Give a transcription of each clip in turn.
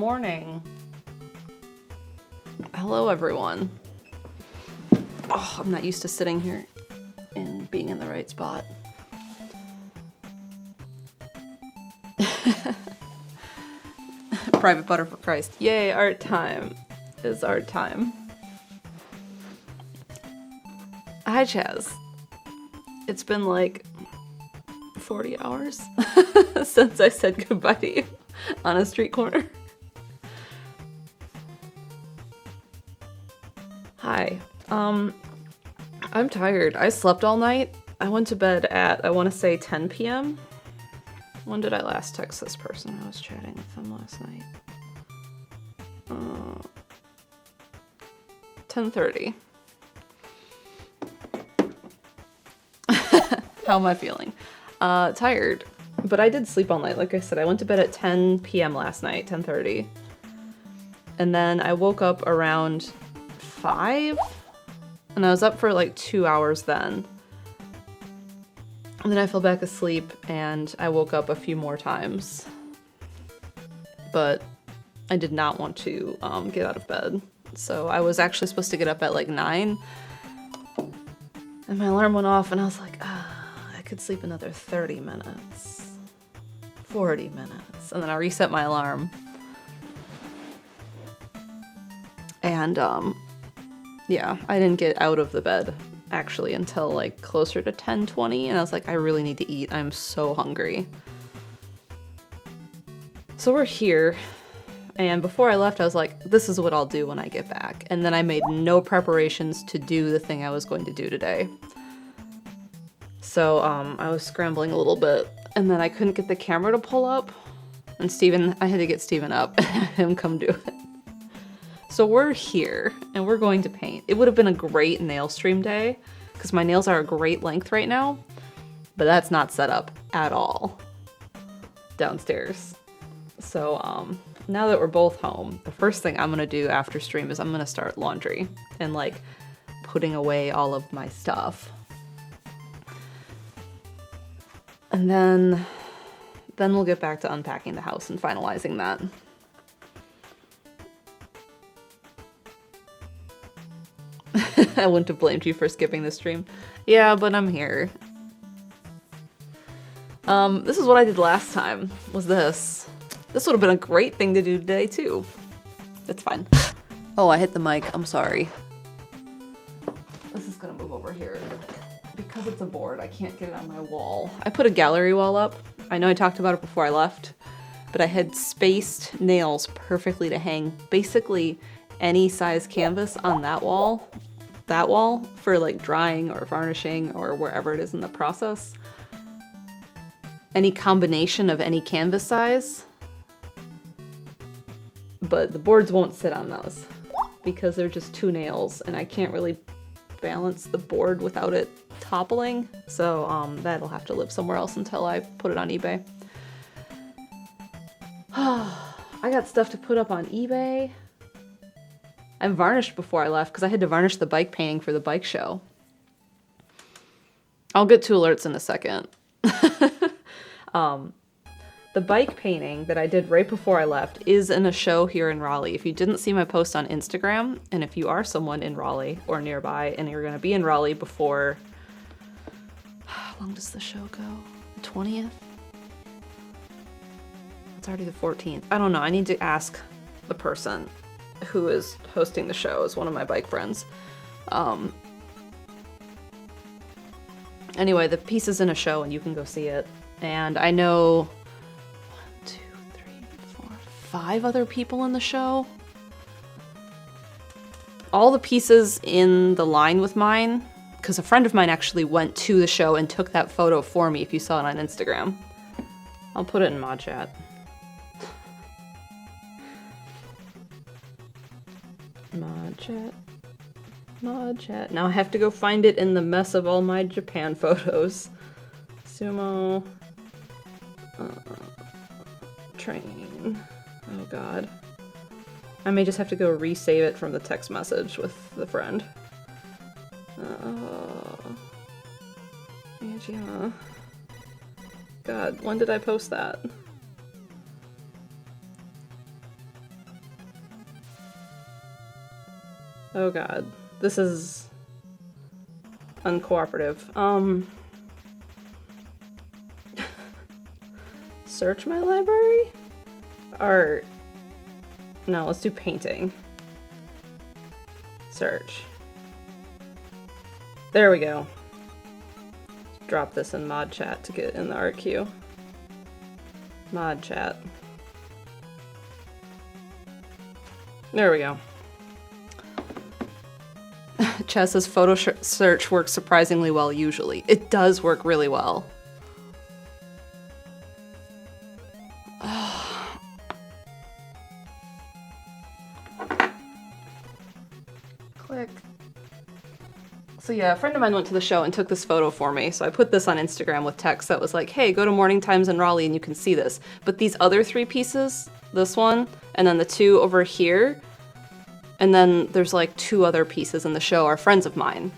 morning. Hello, everyone. Oh, I'm not used to sitting here and being in the right spot. Private butter for Christ. Yay, art time. It's art time. Hi, Chaz. It's been like 40 hours since I said goodbye to you on a street corner. Hi. I'm tired. I slept all night. I went to bed at, I want to say 10 p.m. When did I last text this person? I was chatting with them last night. 10:30. How am I feeling? Tired. But I did sleep all night. Like I said, I went to bed at 10 p.m. last night, 10:30. And then I woke up around 5. And I was up for like 2 hours then. And then I fell back asleep and I woke up a few more times. But I did not want to get out of bed. So I was actually supposed to get up at like 9. And my alarm went off and I was like, I could sleep another 30 minutes. 40 minutes. And then I reset my alarm. And yeah, I didn't get out of the bed actually until like closer to 10:20, and I was like, I really need to eat. I'm so hungry. So we're here, and before I left I was like, this is what I'll do when I get back. And then I made no preparations to do the thing I was going to do today. So I was scrambling a little bit, and then I couldn't get the camera to pull up, and I had to get Steven up and have him come do it. So we're here, and we're going to paint. It would have been a great nail stream day, because my nails are a great length right now, but that's not set up at all downstairs. So now that we're both home, the first thing I'm gonna do after stream is I'm gonna start laundry and like putting away all of my stuff. And then we'll get back to unpacking the house and finalizing that. I wouldn't have blamed you for skipping the stream. Yeah, but I'm here. This is what I did last time, was this. This would have been a great thing to do today, too. It's fine. Oh, I hit the mic. I'm sorry. This is gonna move over here. Because it's a board, I can't get it on my wall. I put a gallery wall up. I know I talked about it before I left, but I had spaced nails perfectly to hang basically any size canvas on that wall for like drying or varnishing or wherever it is in the process. Any combination of any canvas size. But the boards won't sit on those because they're just 2 nails and I can't really balance the board without it toppling. So that'll have to live somewhere else until I put it on eBay. I got stuff to put up on eBay. I varnished before I left because I had to varnish the bike painting for the bike show. I'll get to alerts in a second. The bike painting that I did right before I left is in a show here in Raleigh. If you didn't see my post on Instagram, and if you are someone in Raleigh or nearby and you're going to be in Raleigh before... How long does the show go? The 20th? It's already the 14th. I don't know. I need to ask the person who is hosting the show. Is one of my bike friends. Anyway, the piece is in a show and you can go see it. And I know 5 other people in the show. All the pieces in the line with mine, because a friend of mine actually went to the show and took that photo for me if you saw it on Instagram. I'll put it in mod chat. Mod chat. Now I have to go find it in the mess of all my Japan photos. Sumo. Train. Oh god. I may just have to go resave it from the text message with the friend. Yeah. God, when did I post that? Oh god. This is uncooperative. Search my library? Art. No, let's do painting. Search. There we go. Drop this in mod chat to get in the art queue. Mod chat. There we go. Chess says photo search works surprisingly well usually. It does work really well. Click. So yeah, a friend of mine went to the show and took this photo for me. So I put this on Instagram with text that was like, hey, go to Morning Times in Raleigh and you can see this. But these other 3 pieces, this one, and then the 2 over here, and then there's like 2 other pieces in the show are friends of mine.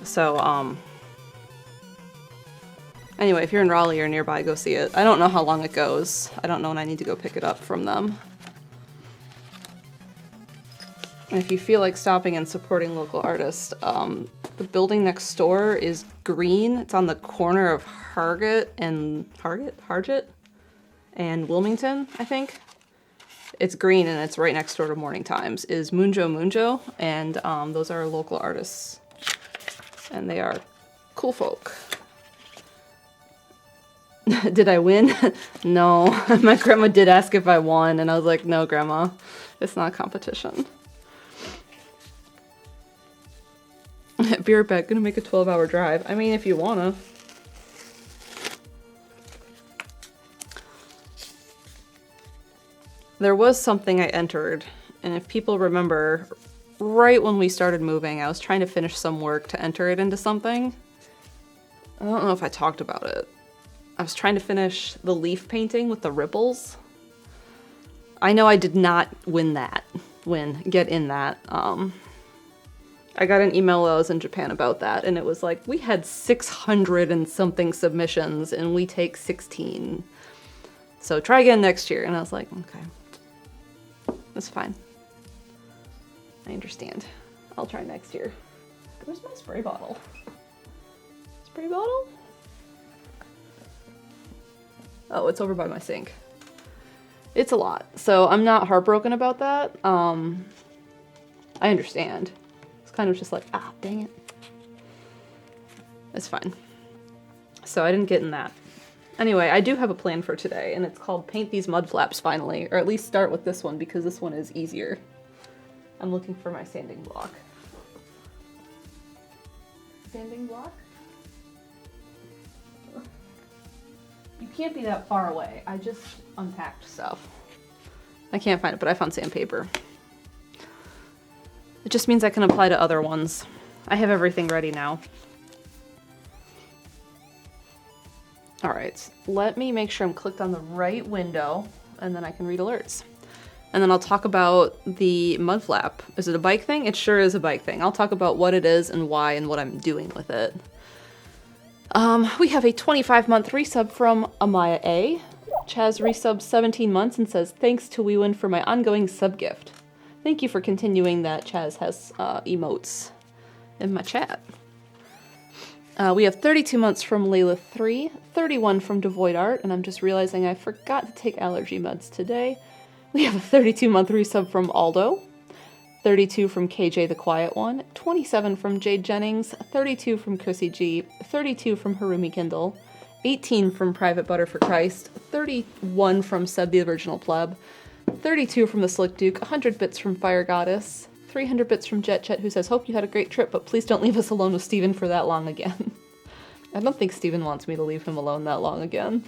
So, anyway, if you're in Raleigh or nearby, go see it. I don't know how long it goes. I don't know when I need to go pick it up from them. And if you feel like stopping and supporting local artists, the building next door is green. It's on the corner of Hargett and Wilmington, I think. It's green and it's right next door to Morning Times. Is Munjo, and those are local artists, and they are cool folk. Did I win? No. My grandma did ask if I won, and I was like, no, Grandma, it's not a competition. Be right back. Gonna make a 12-hour drive. I mean, if you wanna. There was something I entered, and if people remember, right when we started moving, I was trying to finish some work to enter it into something. I don't know if I talked about it. I was trying to finish the leaf painting with the ripples. I know I did not get in that. I got an email while I was in Japan about that, and it was like, we had 600 and something submissions, and we take 16. So try again next year. And I was like, okay, that's fine. I understand. I'll try next year. Where's my spray bottle? Spray bottle? Oh, it's over by my sink. It's a lot. So I'm not heartbroken about that. I understand. Kind of just like, ah, dang it. It's fine. So I didn't get in that. Anyway, I do have a plan for today, and it's called Paint These Mudflaps finally, or at least start with this one because this one is easier. I'm looking for my sanding block. Sanding block? You can't be that far away. I just unpacked stuff. I can't find it, but I found sandpaper. It just means I can apply to other ones. I have everything ready now. All right, let me make sure I'm clicked on the right window, and then I can read alerts. And then I'll talk about the Mudflap. Is it a bike thing? It sure is a bike thing. I'll talk about what it is and why and what I'm doing with it. We have a 25-month resub from Amaya A. Chaz resubs 17 months and says, thanks to Wewin for my ongoing sub gift. Thank you for continuing that. Chaz has emotes in my chat. We have 32 months from Layla 3, 31 from Devoid Art, and I'm just realizing I forgot to take allergy meds today. We have a 32-month resub from Aldo, 32 from KJ the Quiet One, 27 from Jade Jennings, 32 from Chrissy G, 32 from Harumi Kindle, 18 from Private Butter for Christ, 31 from Seb the Original Pleb, 32 from the Slick Duke, 100 bits from Fire Goddess, 300 bits from Jet Chet who says, hope you had a great trip, but please don't leave us alone with Steven for that long again. I don't think Steven wants me to leave him alone that long again.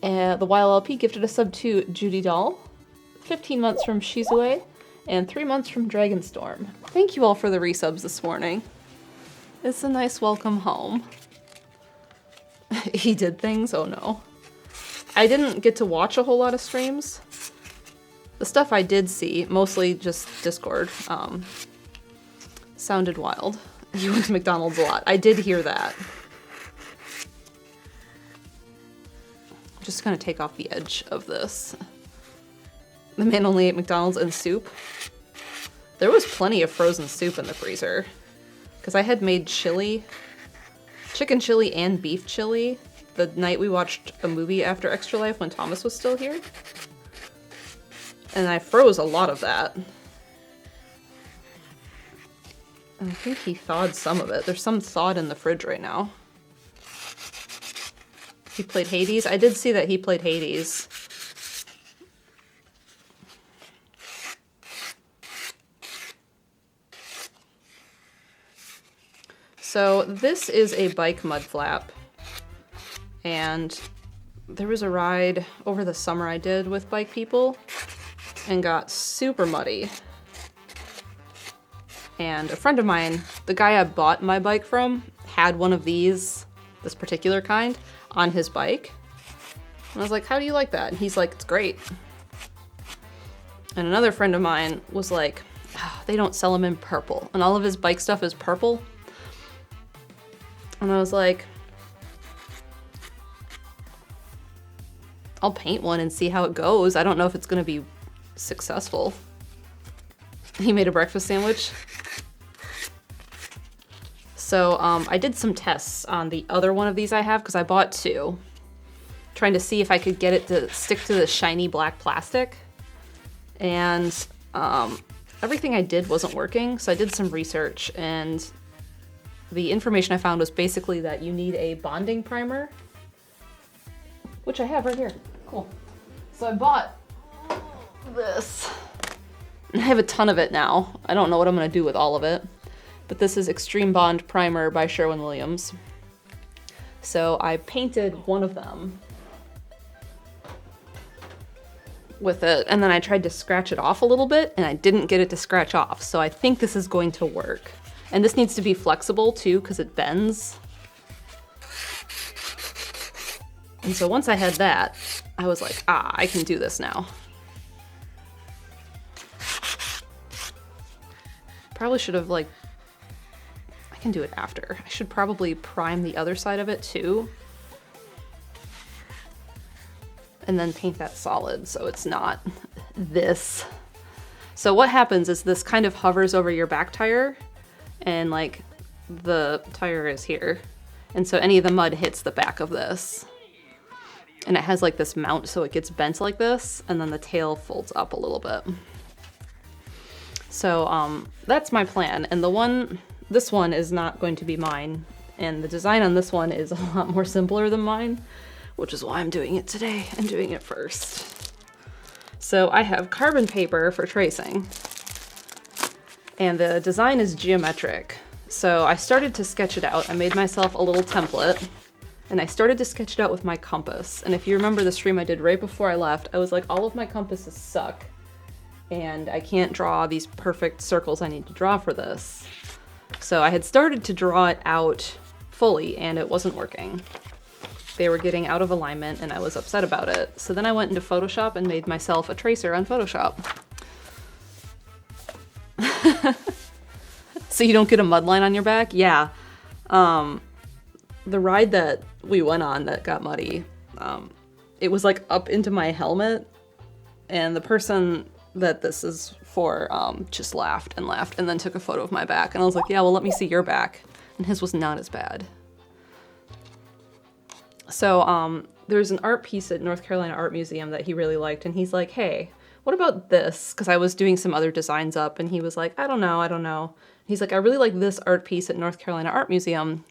The YLLP gifted a sub to Judy Doll, 15 months from Shizue, and 3 months from Dragonstorm. Thank you all for the resubs this morning. It's a nice welcome home. He did things? Oh no. I didn't get to watch a whole lot of streams. The stuff I did see, mostly just Discord, sounded wild. He went to McDonald's a lot. I did hear that. I'm just gonna take off the edge of this. The man only ate McDonald's and soup. There was plenty of frozen soup in the freezer. Because I had made chili, chicken chili and beef chili the night we watched a movie after Extra Life when Thomas was still here. And I froze a lot of that. And I think he thawed some of it. There's some thawed in the fridge right now. He played Hades? I did see that he played Hades. So this is a bike Mudflap. And there was a ride over the summer I did with bike people and got super muddy. And a friend of mine, the guy I bought my bike from, had one of these, this particular kind, on his bike. And I was like, how do you like that? And he's like, it's great. And another friend of mine was like, oh, they don't sell them in purple. And all of his bike stuff is purple. And I was like, I'll paint one and see how it goes. I don't know if it's gonna be successful. He made a breakfast sandwich. So I did some tests on the other one of these I have, because I bought two, trying to see if I could get it to stick to the shiny black plastic. And everything I did wasn't working, so I did some research, and the information I found was basically that you need a bonding primer, which I have right here. Cool. So I bought this. I have a ton of it now. I don't know what I'm gonna do with all of it, but this is Extreme Bond Primer by Sherwin-Williams. So I painted one of them with it, and then I tried to scratch it off a little bit, and I didn't get it to scratch off. So I think this is going to work. And this needs to be flexible too, because it bends. And so once I had that, I was like, I can do this now. Probably should have, like, I can do it after. I should probably prime the other side of it too. And then paint that solid so it's not this. So what happens is this kind of hovers over your back tire, and like the tire is here. And so any of the mud hits the back of this. And it has like this mount so it gets bent like this, and then the tail folds up a little bit. So that's my plan. And this one is not going to be mine. And the design on this one is a lot more simpler than mine, which is why I'm doing it today and doing it first. So I have carbon paper for tracing, and the design is geometric. So I started to sketch it out. I made myself a little template, and I started to sketch it out with my compass. And if you remember the stream I did right before I left, I was like, all of my compasses suck, and I can't draw these perfect circles I need to draw for this. So I had started to draw it out fully, and it wasn't working. They were getting out of alignment, and I was upset about it. So then I went into Photoshop and made myself a tracer on Photoshop. So you don't get a mud line on your back? Yeah. The ride that we went on that got muddy, it was like up into my helmet, and the person that this is for just laughed and laughed and then took a photo of my back. And I was like, yeah, well, let me see your back. And his was not as bad. So there's an art piece at North Carolina Art Museum that he really liked, and he's like, hey, what about this? Because I was doing some other designs up, and he was like, I don't know. He's like, I really like this art piece at North Carolina Art Museum,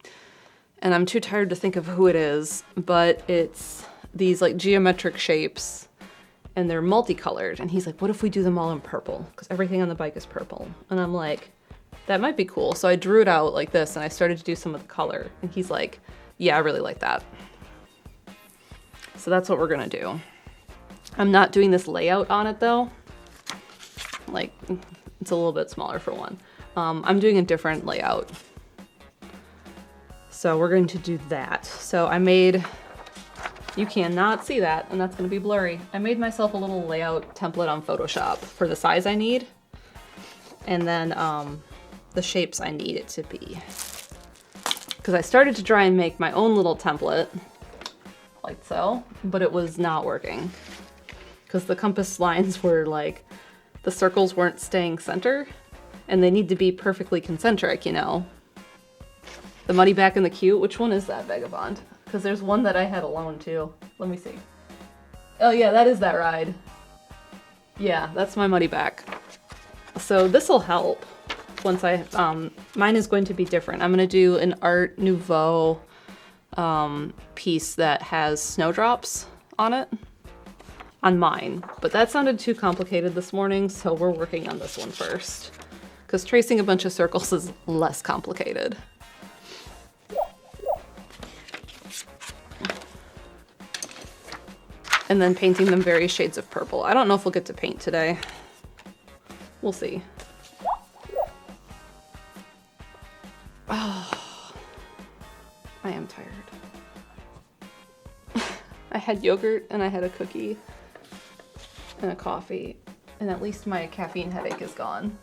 and I'm too tired to think of who it is, but it's these like geometric shapes, and they're multicolored. And he's like, what if we do them all in purple? Because everything on the bike is purple. And I'm like, that might be cool. So I drew it out like this, and I started to do some of the color, and he's like, yeah, I really like that. So that's what we're gonna do. I'm not doing this layout on it though. Like, it's a little bit smaller for one. I'm doing a different layout. So we're going to do that. So I made, you cannot see that, and that's gonna be blurry. I made myself a little layout template on Photoshop for the size I need, and then the shapes I need it to be. Because I started to try and make my own little template, like so, but it was not working. because the compass lines were like, the circles weren't staying center, and they need to be perfectly concentric, you know. The Muddy Back and the Cute, which one is that, Vagabond? Because there's one that I had alone too. Let me see. Oh yeah, that is that ride. Yeah, that's my Muddy Back. So this'll help once I, mine is going to be different. I'm gonna do an Art Nouveau piece that has snowdrops on it, on mine. But that sounded too complicated this morning, so we're working on this one first. Because tracing a bunch of circles is less complicated. And then painting them various shades of purple. I don't know if we'll get to paint today. We'll see. Oh, I am tired. I had yogurt and I had a cookie and a coffee, and at least my caffeine headache is gone.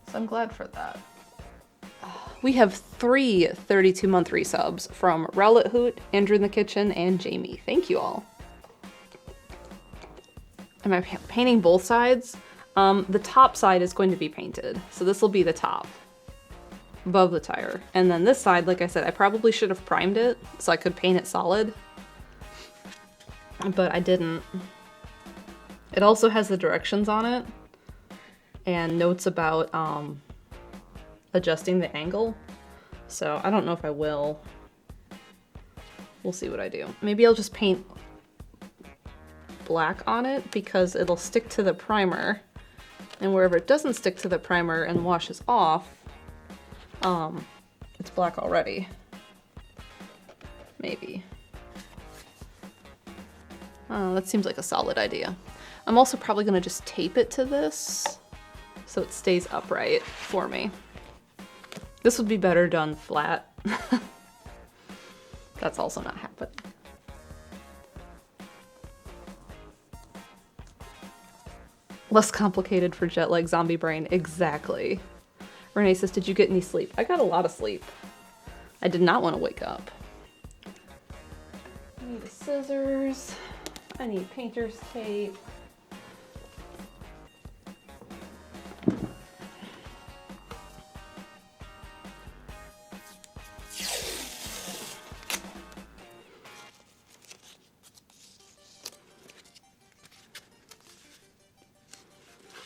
So I'm glad for that. We have 3 32-month resubs from Rowlet Hoot, Andrew in the Kitchen, and Jamie. Thank you all. Am I painting both sides? The top side is going to be painted. So this will be the top, above the tire. And then this side, like I said, I probably should have primed it so I could paint it solid. But I didn't. It also has the directions on it and notes about adjusting the angle. So I don't know if I will. We'll see what I do. Maybe I'll just paint black on it because it'll stick to the primer, and wherever it doesn't stick to the primer and washes off, it's black already. Maybe. That seems like a solid idea. I'm also probably gonna just tape it to this so it stays upright for me. This would be better done flat. That's also not happening. Less complicated for jet lag zombie brain. Exactly. Renee says, did you get any sleep? I got a lot of sleep. I did not want to wake up. I need the scissors. I need painter's tape.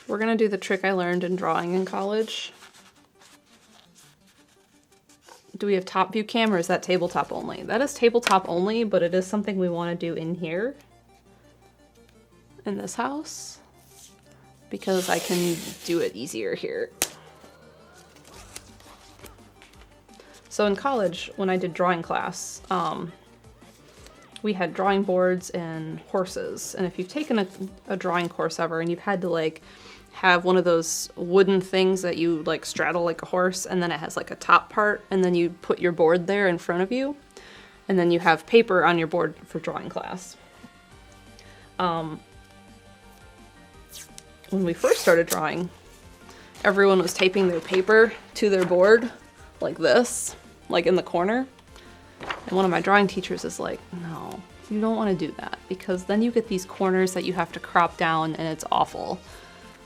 We're gonna do the trick I learned in drawing in college. Do we have top view cam or is that tabletop only? That is tabletop only, but it is something we want to do in here, in this house, because I can do it easier here. So in college, when I did drawing class, we had drawing boards and horses. And if you've taken a drawing course ever and you've had to like have one of those wooden things that you like straddle like a horse, and then it has like a top part, and then you put your board there in front of you, and then you have paper on your board for drawing class. When we first started drawing, everyone was taping their paper to their board like this, like in the corner. And one of my drawing teachers is like, no, you don't want to do that, because then you get these corners that you have to crop down and it's awful.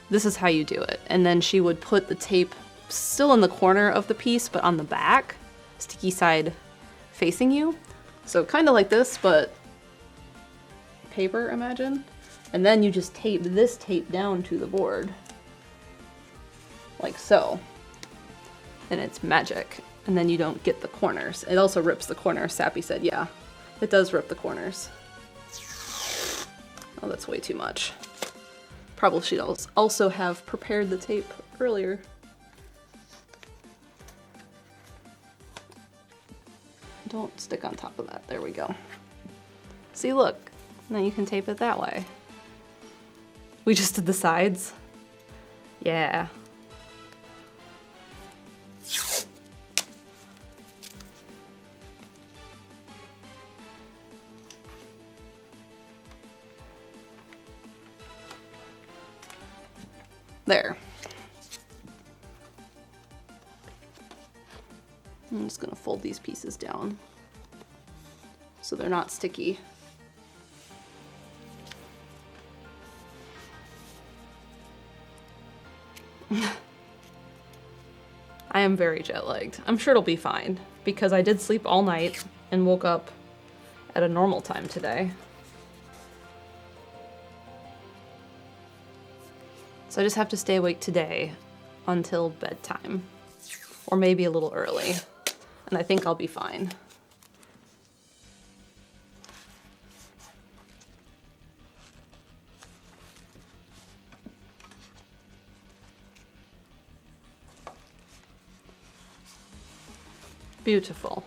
This is how you do it. And then she would put the tape still in the corner of the piece, but on the back, sticky side facing you. So kind of like this, but paper, imagine. And then you just tape this tape down to the board. Like so. And it's magic. And then you don't get the corners. It also rips the corners. Sappy said, yeah, it does rip the corners. Oh, that's way too much. Probably should also have prepared the tape earlier. Don't stick on top of that. There we go. See, look. Now you can tape it that way. We just did the sides. Yeah. There. I'm just gonna fold these pieces down so they're not sticky. I am very jet lagged. I'm sure it'll be fine because I did sleep all night and woke up at a normal time today. So I just have to stay awake today until bedtime, or maybe a little early, and I think I'll be fine. Beautiful.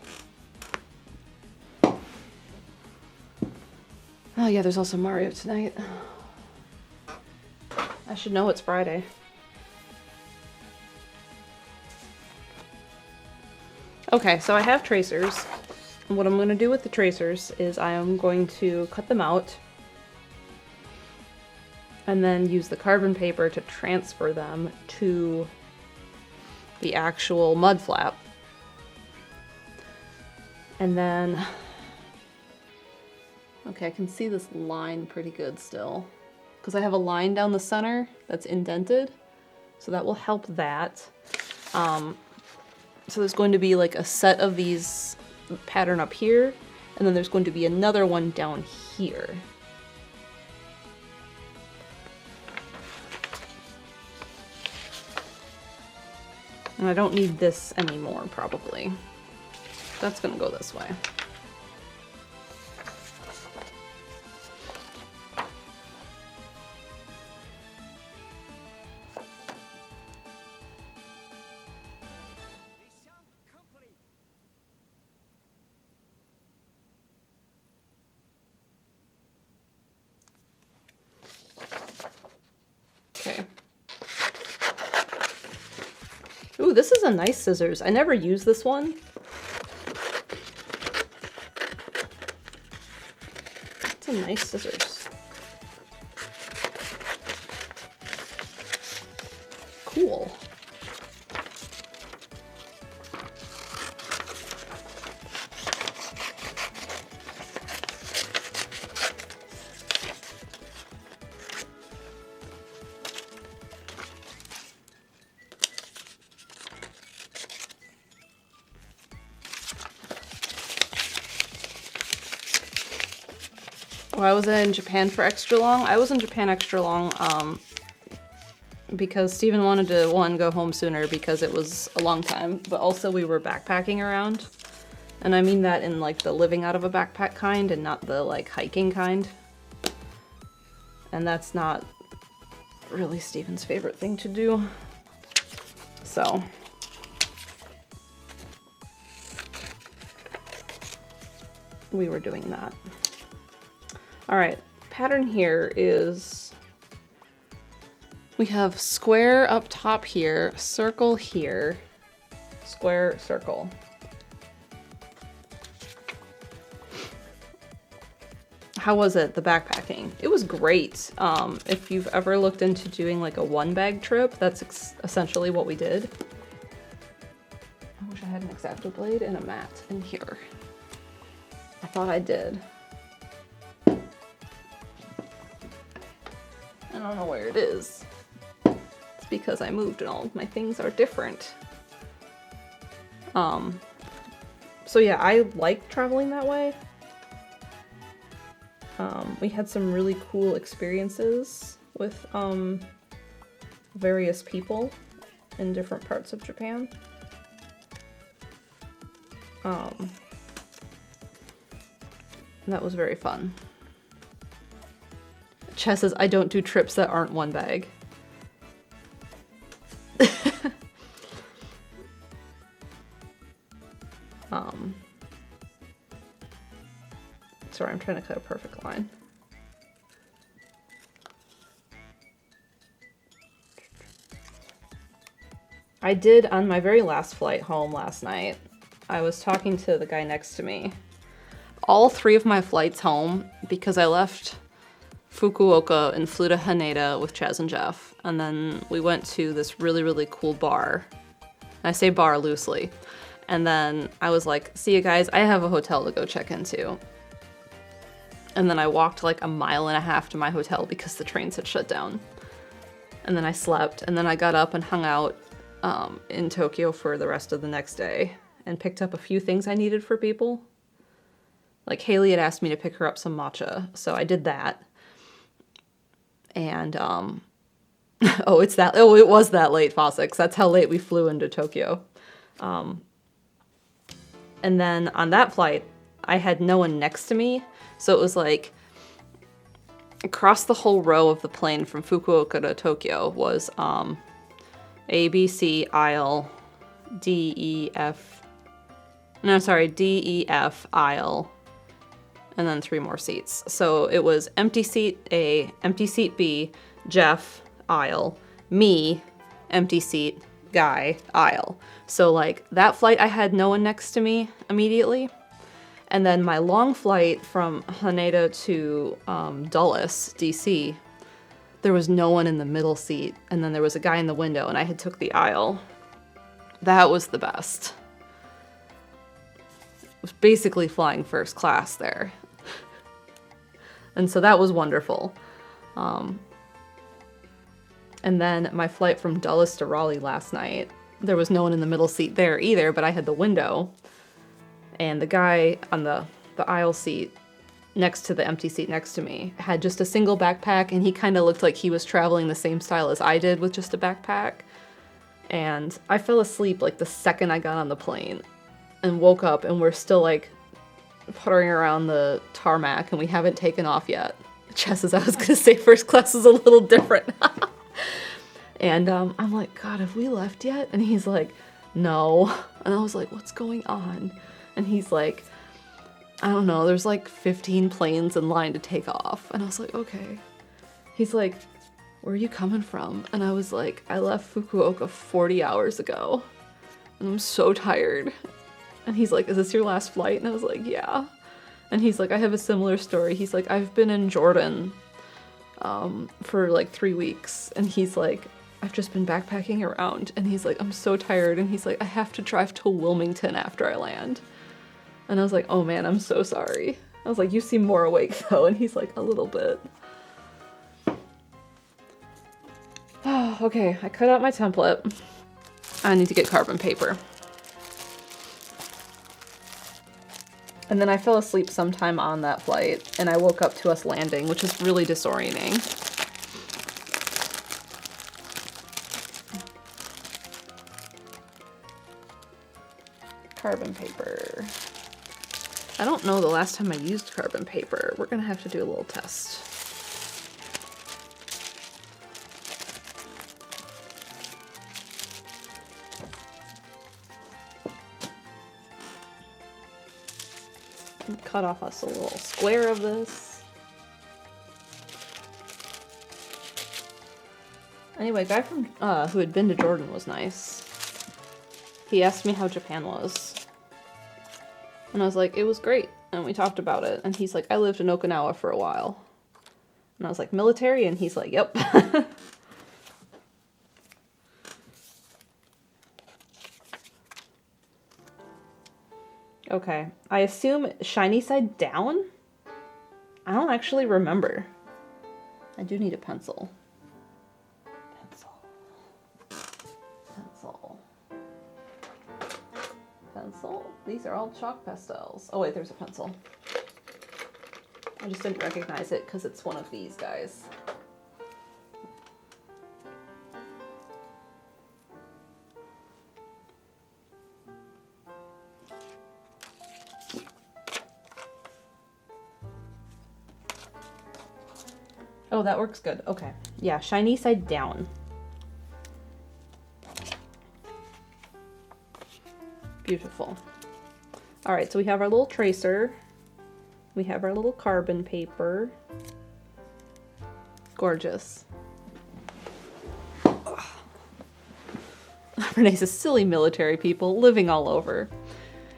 Oh yeah, there's also Mario tonight. I should know it's Friday. Okay, so I have tracers. And what I'm going to do with the tracers is I am going to cut them out and then use the carbon paper to transfer them to the actual Mudflap. And then, okay, I can see this line pretty good still, because I have a line down the center that's indented, so that will help that. So there's going to be like a set of these pattern up here, and then there's going to be another one down here. And I don't need this anymore, probably. That's gonna go this way. Okay. Ooh, this is a nice scissors. I never use this one. It's a nice scissors. Cool. Well, I was in Japan for extra long. I was in Japan extra long because Steven wanted to, one, go home sooner because it was a long time, but also we were backpacking around. And I mean that in like the living out of a backpack kind and not the like hiking kind. And that's not really Steven's favorite thing to do. So we were doing that. All right, pattern here is, we have square up top here, circle here, square, circle. How was it, the backpacking? It was great. If you've ever looked into doing like a one bag trip, that's essentially what we did. I wish I had an X-Acto blade and a mat in here. I thought I did. I don't know where it is. It's because I moved and all of my things are different. So yeah, I like traveling that way. We had some really cool experiences with various people in different parts of Japan. And that was very fun. Chess says, I don't do trips that aren't one bag. Sorry, I'm trying to cut a perfect line. I did, on my very last flight home last night, I was talking to the guy next to me. All 3 of my flights home, because I left Fukuoka and flew to Haneda with Chaz and Jeff, and then we went to this really, really cool bar. I say bar loosely. And then I was like, see you guys, I have a hotel to go check into. And then I walked like a mile and a half to my hotel because the trains had shut down. And then I slept, and then I got up and hung out in Tokyo for the rest of the next day and picked up a few things I needed for people. Like Haley had asked me to pick her up some matcha, so I did that. And it was that late, Fossix. That's how late we flew into Tokyo. And then on that flight, I had no one next to me, so it was like across the whole row of the plane from Fukuoka to Tokyo was A, B, C, aisle, D, E, F, aisle, and then 3 more seats. So it was empty seat A, empty seat B, Jeff, aisle, me, empty seat, guy, aisle. So like that flight I had no one next to me immediately. And then my long flight from Haneda to Dulles, DC, there was no one in the middle seat, and then there was a guy in the window, and I had took the aisle. That was the best. It was basically flying first class there. And so that was wonderful. And then my flight from Dulles to Raleigh last night, there was no one in the middle seat there either, but I had the window. And the guy on the aisle seat next to the empty seat next to me had just a single backpack, and he kind of looked like he was traveling the same style as I did with just a backpack. And I fell asleep like the second I got on the plane and woke up, and we're still like puttering around the tarmac and we haven't taken off yet. Chess, as I was going to say, first class is a little different. And I'm like, God, have we left yet? And he's like, no. And I was like, what's going on? And he's like, I don't know, there's like 15 planes in line to take off. And I was like, okay. He's like, where are you coming from? And I was like, I left Fukuoka 40 hours ago. And I'm so tired. And he's like, is this your last flight? And I was like, yeah. And he's like, I have a similar story. He's like, I've been in Jordan for like 3 weeks. And he's like, I've just been backpacking around. And he's like, I'm so tired. And he's like, I have to drive to Wilmington after I land. And I was like, oh man, I'm so sorry. I was like, you seem more awake though. And he's like, a little bit. Oh, okay, I cut out my template. I need to get carbon paper. And then I fell asleep sometime on that flight, and I woke up to us landing, which was really disorienting. Carbon paper. I don't know the last time I used carbon paper. We're gonna have to do a little test. Cut off us a little square of this. Anyway, guy from who had been to Jordan was nice. He asked me how Japan was. And I was like, it was great. And we talked about it. And he's like, I lived in Okinawa for a while. And I was like, military? And he's like, yep. Okay, I assume shiny side down? I don't actually remember. I do need a pencil. Pencil. These are all chalk pastels. Oh wait, there's a pencil. I just didn't recognize it because it's one of these guys. Oh, that works good. Okay. Yeah, shiny side down. Beautiful. All right, so we have our little tracer. We have our little carbon paper. Gorgeous. Ugh. Renee's a silly military people living all over.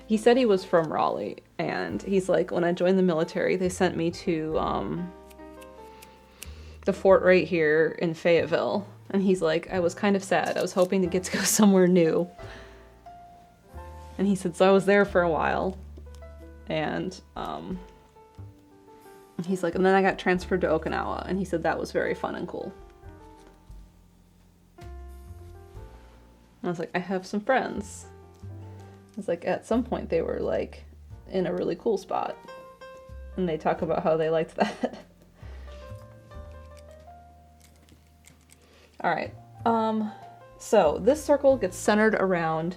He said he was from Raleigh, and he's like, when I joined the military, they sent me to the fort right here in Fayetteville. And he's like, I was kind of sad. I was hoping to get to go somewhere new. And he said, so I was there for a while. And he's like, and then I got transferred to Okinawa. And he said that was very fun and cool. I was like, I have some friends. I was like, at some point they were like in a really cool spot. And they talk about how they liked that. Alright, so this circle gets centered around,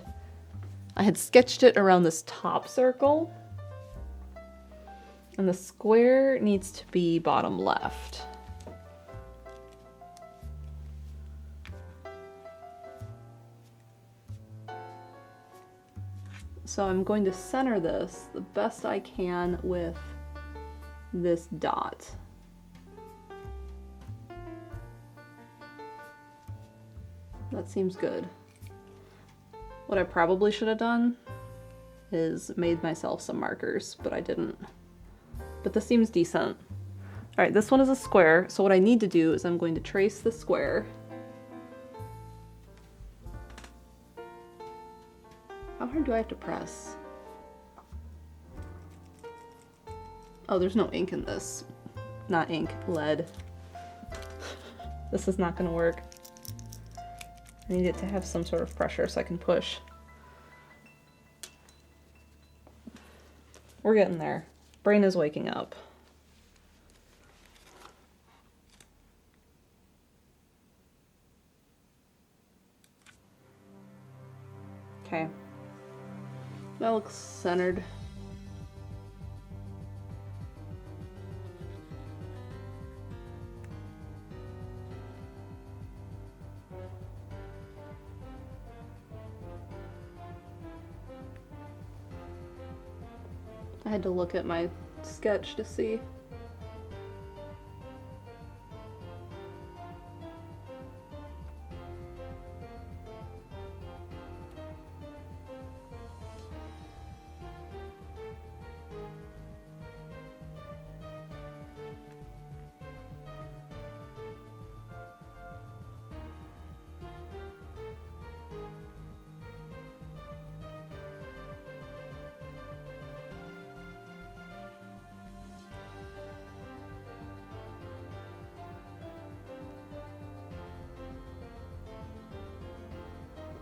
I had sketched it around this top circle, and the square needs to be bottom left. So I'm going to center this the best I can with this dot. That seems good. What I probably should have done is made myself some markers, but I didn't. But this seems decent. All right, this one is a square, so what I need to do is I'm going to trace the square. How hard do I have to press? Oh, there's no ink in this. Not ink, lead. This is not gonna work. I need it to have some sort of pressure so I can push. We're getting there. Brain is waking up. Okay. That looks centered. I had to look at my sketch to see.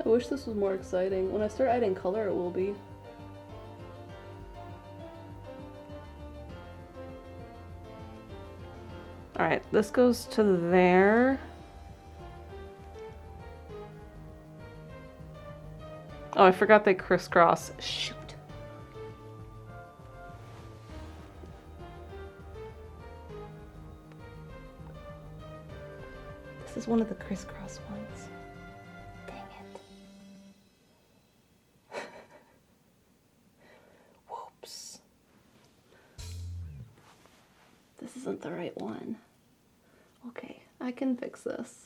I wish this was more exciting. When I start adding color, it will be. Alright, this goes to there. Oh, I forgot they crisscross. Shoot. This is one of the crisscross ones. Dang it. Whoops. This isn't the right one. Okay, I can fix this.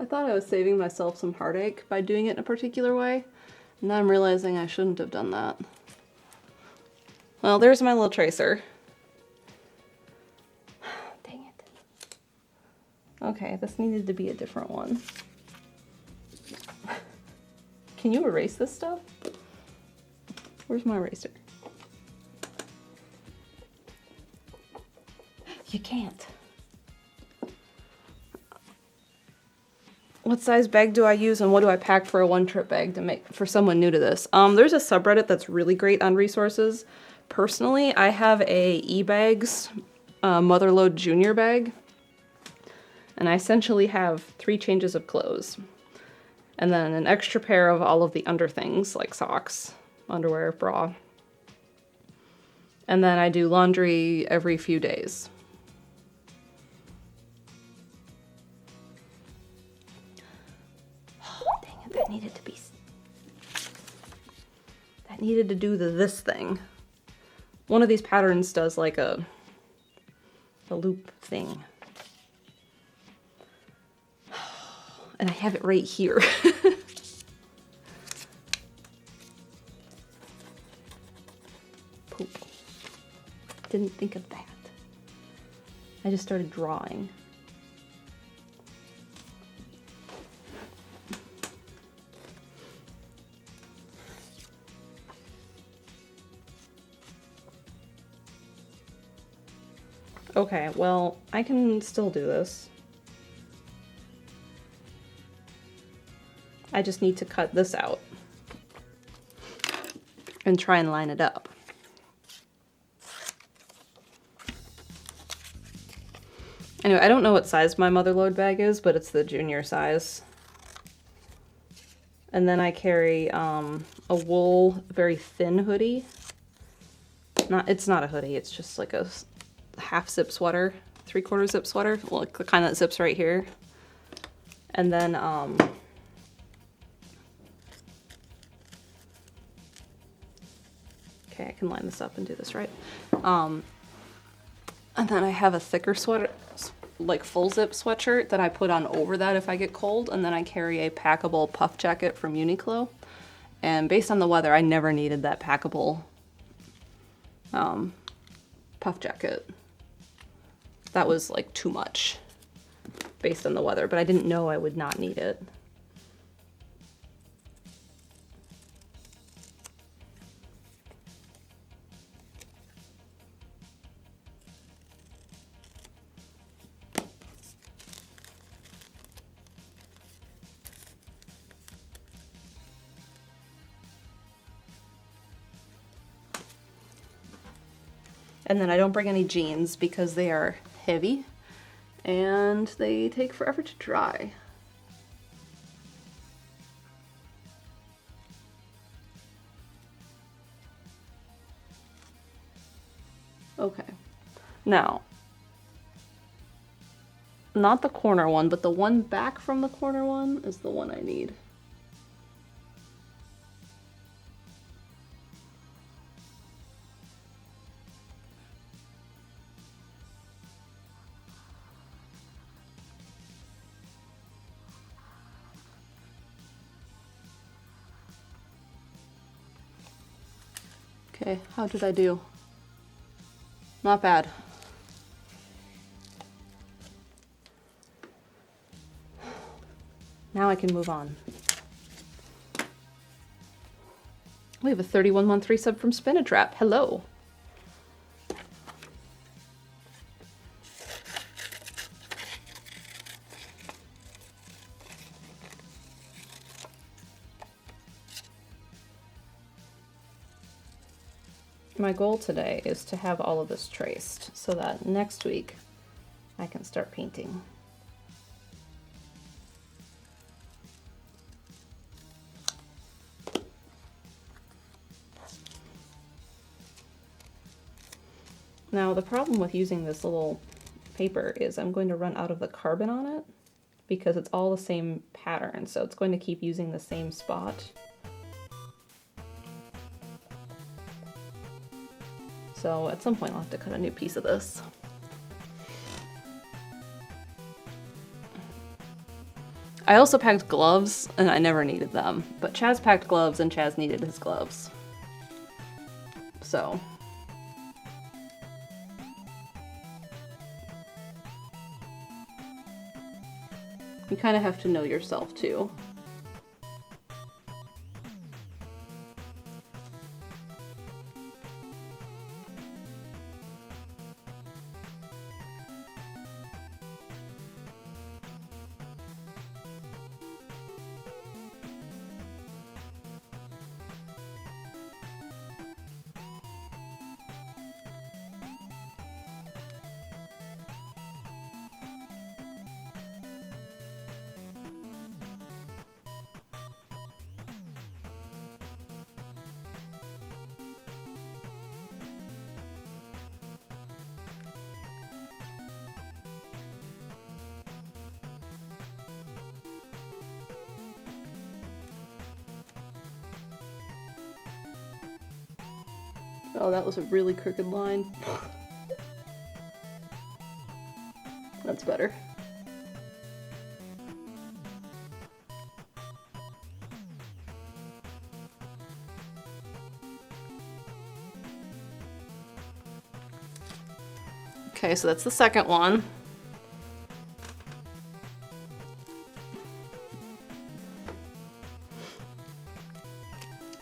I thought I was saving myself some heartache by doing it in a particular way, and now I'm realizing I shouldn't have done that. Well, there's my little tracer. Dang it. Okay, this needed to be a different one. Can you erase this stuff? Where's my eraser? You can't. What size bag do I use and what do I pack for a one-trip bag to make for someone new to this? There's a subreddit that's really great on resources. Personally, I have a eBags Motherload Junior bag, and I essentially have 3 changes of clothes, and then an extra pair of all of the under things like socks, underwear, bra, and then I do laundry every few days. That needed to be, that needed to do this thing. One of these patterns does like a loop thing. And I have it right here. Poop. Didn't think of that. I just started drawing. Okay, well, I can still do this. I just need to cut this out and try and line it up. Anyway, I don't know what size my motherload bag is, but it's the junior size. And then I carry a wool, very thin hoodie. It's not a hoodie, it's just like a half zip sweater, 3/4 zip sweater, like the kind that zips right here. And then okay, I can line this up and do this right. And then I have a thicker sweater, like full zip sweatshirt that I put on over that if I get cold. And then I carry a packable puff jacket from Uniqlo. And based on the weather, I never needed that packable puff jacket. That was like too much based on the weather, but I didn't know I would not need it. And then I don't bring any jeans because they are heavy and they take forever to dry. Okay, now, not the corner one, but the one back from the corner one is the one I need. Okay, how did I do? Not bad. Now I can move on. We have a 31-month resub from Spinatrap. Hello. My goal today is to have all of this traced so that next week I can start painting. Now the problem with using this little paper is I'm going to run out of the carbon on it because it's all the same pattern, so it's going to keep using the same spot. So at some point I'll have to cut a new piece of this. I also packed gloves, and I never needed them, but Chaz packed gloves and Chaz needed his gloves. So. You kind of have to know yourself too. Oh, that was a really crooked line. That's better. Okay, so that's the second one.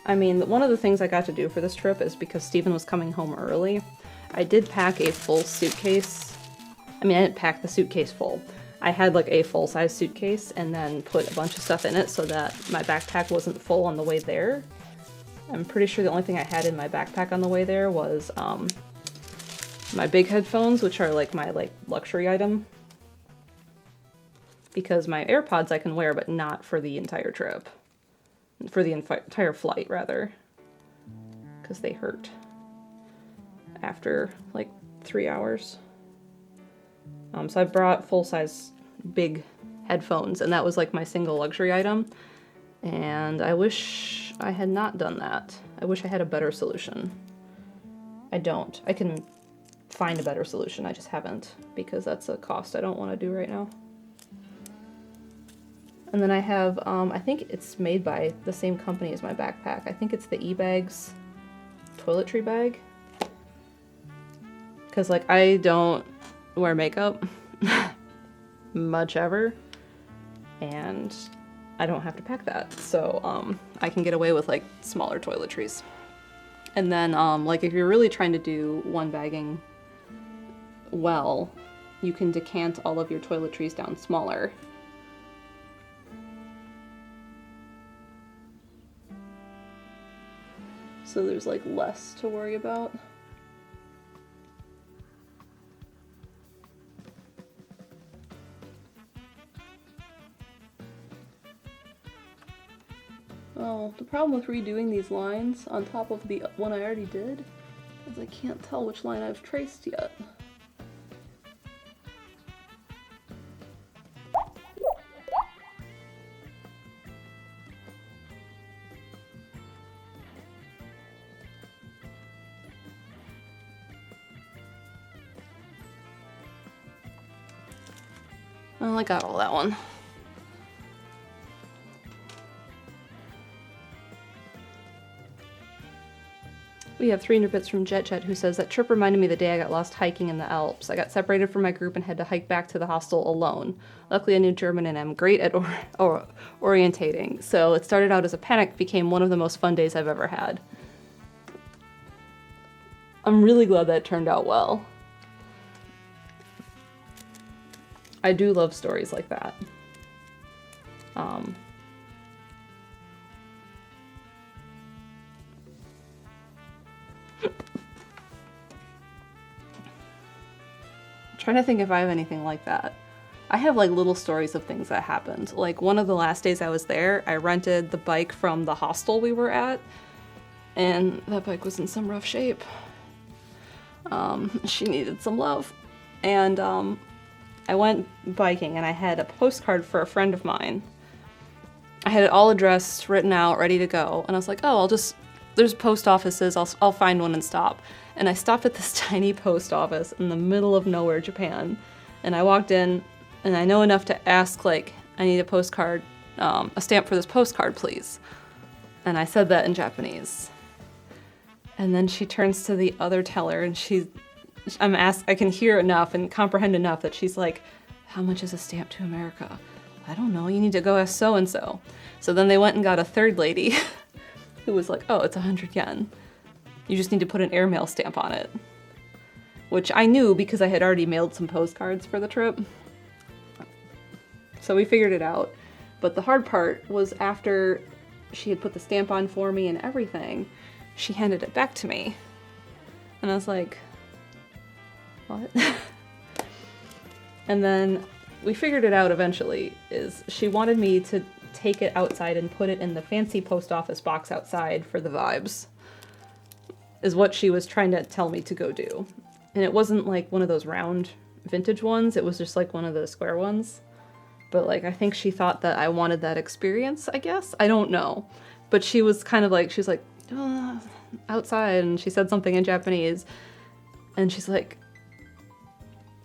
I mean, one of the things I got to do for this trip is because Steven was coming home early, I did pack a full suitcase I mean, I didn't pack the suitcase full. I had like a full-size suitcase and then put a bunch of stuff in it so that my backpack wasn't full on the way there. I'm pretty sure the only thing I had in my backpack on the way there was my big headphones, which are like my luxury item. Because my AirPods I can wear, but not for the entire trip. For the entire flight, rather. Because they hurt. After like 3 hours. So I brought full-size big headphones, and that was like my single luxury item. And I wish I had not done that. I wish I had a better solution. I don't. I can find a better solution, I just haven't, because that's a cost I don't want to do right now. And then I have, I think it's made by the same company as my backpack. I think it's the eBags toiletry bag. Because, like, I don't wear makeup much ever. And I don't have to pack that. So, I can get away with, like, smaller toiletries. And then, like, if you're really trying to do one bagging well, you can decant all of your toiletries down smaller. So there's like less to worry about. Oh, the problem with redoing these lines on top of the one I already did is I can't tell which line I've traced yet. Well, I got all that one. We have 300 bits from JetJet who says that trip reminded me of the day I got lost hiking in the Alps. I got separated from my group and had to hike back to the hostel alone. Luckily I knew German and am great at orientating. So it started out as a panic, became one of the most fun days I've ever had. I'm really glad that turned out well. I do love stories like that. Trying to think if I have anything like that. I have like little stories of things that happened. Like one of the last days I was there, I rented the bike from the hostel we were at, and that bike was in some rough shape. She needed some love. And I went biking and I had a postcard for a friend of mine. I had it all addressed, written out, ready to go. And I was like, oh, there's post offices, I'll find one and stop. And I stopped at this tiny post office in the middle of nowhere, Japan. And I walked in, and I know enough to ask, like, I need a postcard, a stamp for this postcard, please. And I said that in Japanese. And then she turns to the other teller, and I can hear enough and comprehend enough that she's like, how much is a stamp to America? I don't know, you need to go ask so-and-so. So then they went and got a third lady who was like, oh, it's 100 yen. You just need to put an airmail stamp on it. Which I knew because I had already mailed some postcards for the trip. So we figured it out. But the hard part was after she had put the stamp on for me and everything, she handed it back to me. And I was like, what? And then we figured it out eventually, is she wanted me to take it outside and put it in the fancy post office box outside for the vibes. Is what she was trying to tell me to go do. And it wasn't like one of those round vintage ones, it was just like one of the square ones. But like, I think she thought that I wanted that experience, I guess? I don't know. But she was kind of like, she's like, oh, outside, and she said something in Japanese. And she's like,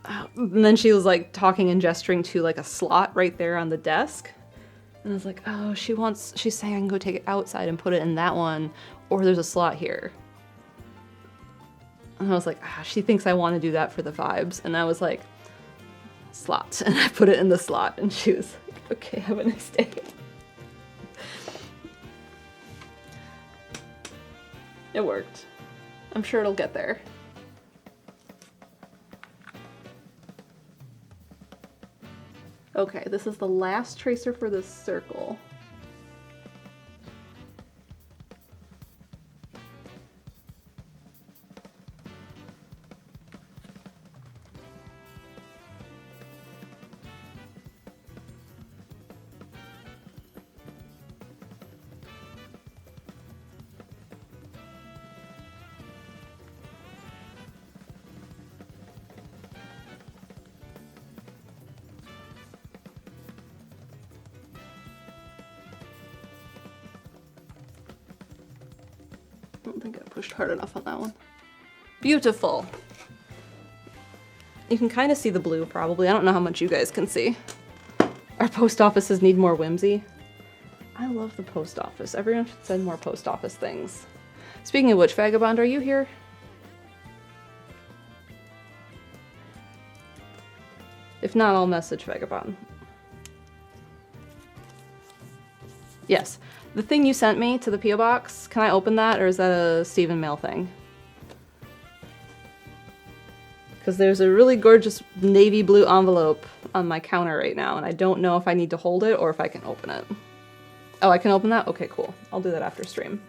oh. And then she was like talking and gesturing to like a slot right there on the desk. And I was like, oh, she's saying I can go take it outside and put it in that one, or there's a slot here. And I was like, she thinks I want to do that for the vibes. And I was like, slot. And I put it in the slot. And she was like, okay, have a nice day. It worked. I'm sure it'll get there. Okay, this is the last tracer for this circle. I don't think I pushed hard enough on that one. Beautiful. You can kind of see the blue, probably. I don't know how much you guys can see. Our post offices need more whimsy. I love the post office. Everyone should send more post office things. Speaking of which, Vagabond, are you here? If not, I'll message Vagabond. Yes. The thing you sent me to the P.O. Box, can I open that, or is that a Stephen Mail thing? Because there's a really gorgeous navy blue envelope on my counter right now, and I don't know if I need to hold it or if I can open it. Oh, I can open that? Okay, cool. I'll do that after stream.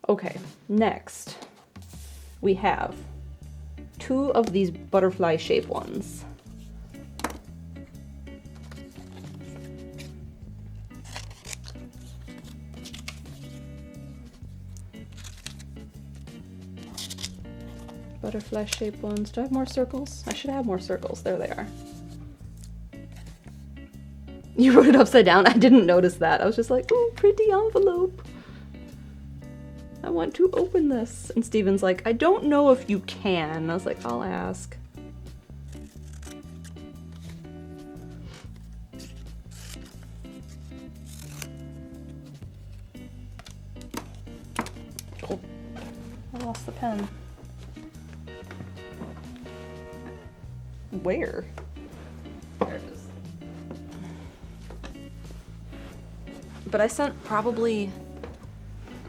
Okay, next we have 2 of these butterfly shape ones. Butterfly shaped ones. Do I have more circles? I should have more circles. There they are. You wrote it upside down? I didn't notice that. I was just like, ooh, pretty envelope. I want to open this. And Steven's like, I don't know if you can. I was like, I'll ask. Oh, I lost the pen. Where? There it is. But I sent probably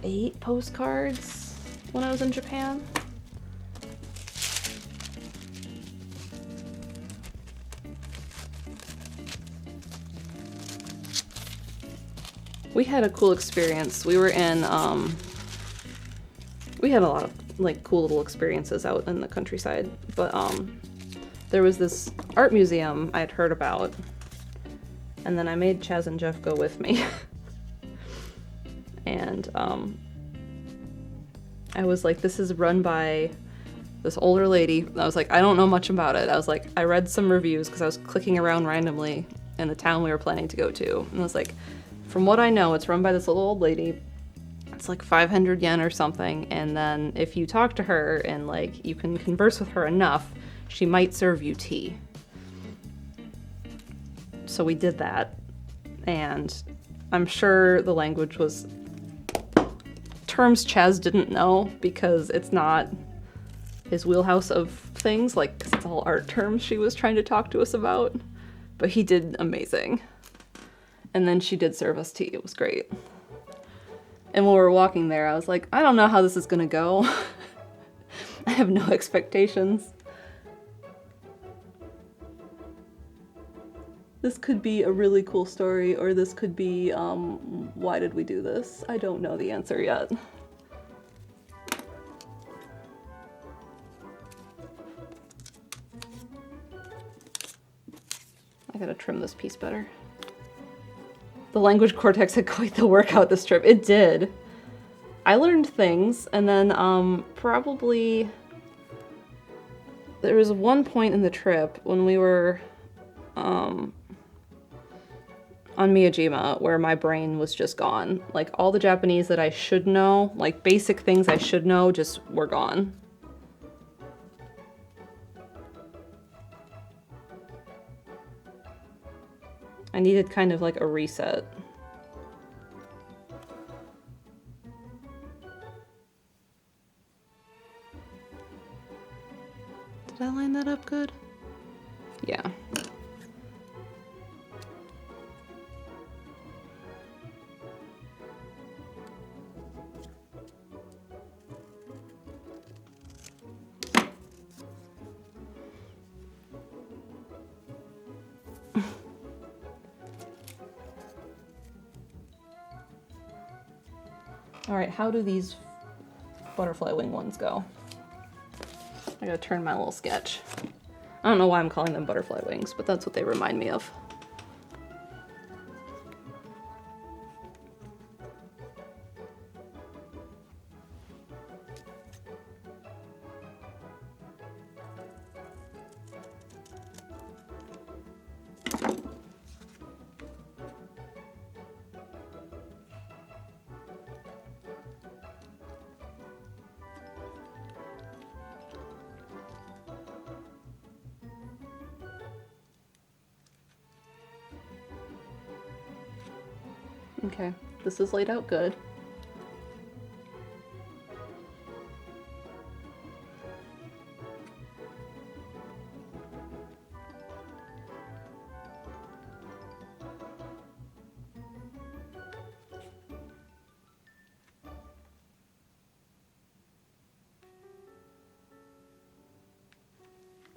8 postcards when I was in Japan. We had a cool experience. We were in, we had a lot of like cool little experiences out in the countryside, but there was this art museum I'd heard about, and then I made Chaz and Jeff go with me. And I was like, this is run by this older lady. I was like, I don't know much about it. I was like, I read some reviews because I was clicking around randomly in the town we were planning to go to. And I was like, from what I know, it's run by this little old lady. It's like 500 yen or something. And then if you talk to her and like you can converse with her enough, she might serve you tea. So we did that. And I'm sure the language was terms Chaz didn't know because it's not his wheelhouse of things, like, 'cause it's all art terms she was trying to talk to us about. But he did amazing. And then she did serve us tea. It was great. And when we were walking there, I was like, I don't know how this is gonna go. I have no expectations. This could be a really cool story, or this could be, why did we do this? I don't know the answer yet. I gotta trim this piece better. The language cortex had quite the workout this trip. It did. I learned things, and then probably there was one point in the trip when we were on Miyajima where my brain was just gone. Like all the Japanese that I should know, like basic things I should know, just were gone. I needed kind of like a reset. Did I line that up good? Yeah. All right, how do these butterfly wing ones go? I gotta turn my little sketch. I don't know why I'm calling them butterfly wings, but that's what they remind me of. Okay, this is laid out good.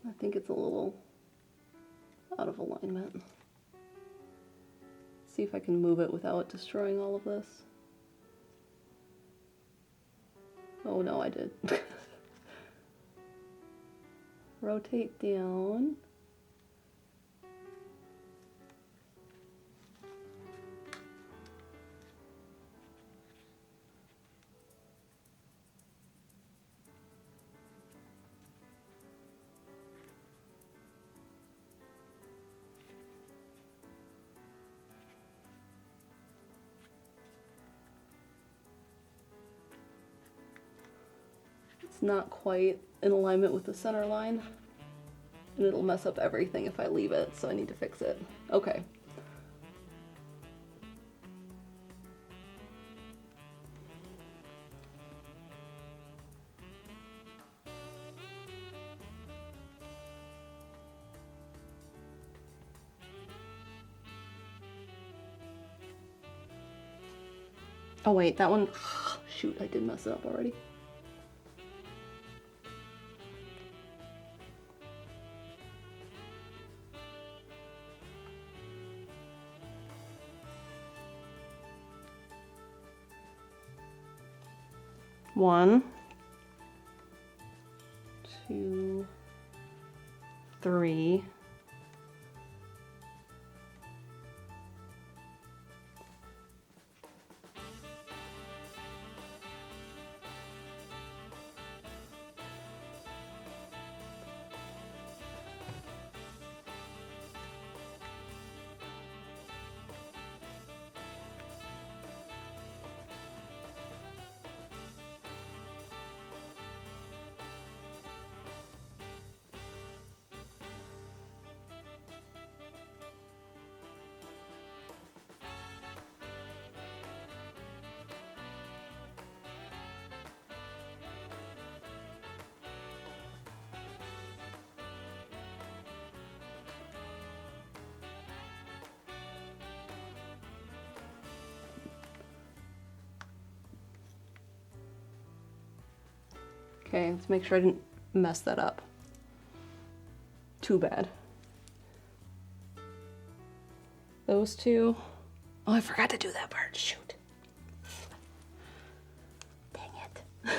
I think it's a little out of alignment. See if I can move it without destroying all of this. Oh no, I did. Rotate down. It's not quite in alignment with the center line, and it'll mess up everything if I leave it, so I need to fix it. Okay. Oh wait, that one, shoot, I did mess it up already. One, two, three. Okay, let's make sure I didn't mess that up. Too bad. Those two. Oh, I forgot to do that part. Shoot. Dang it.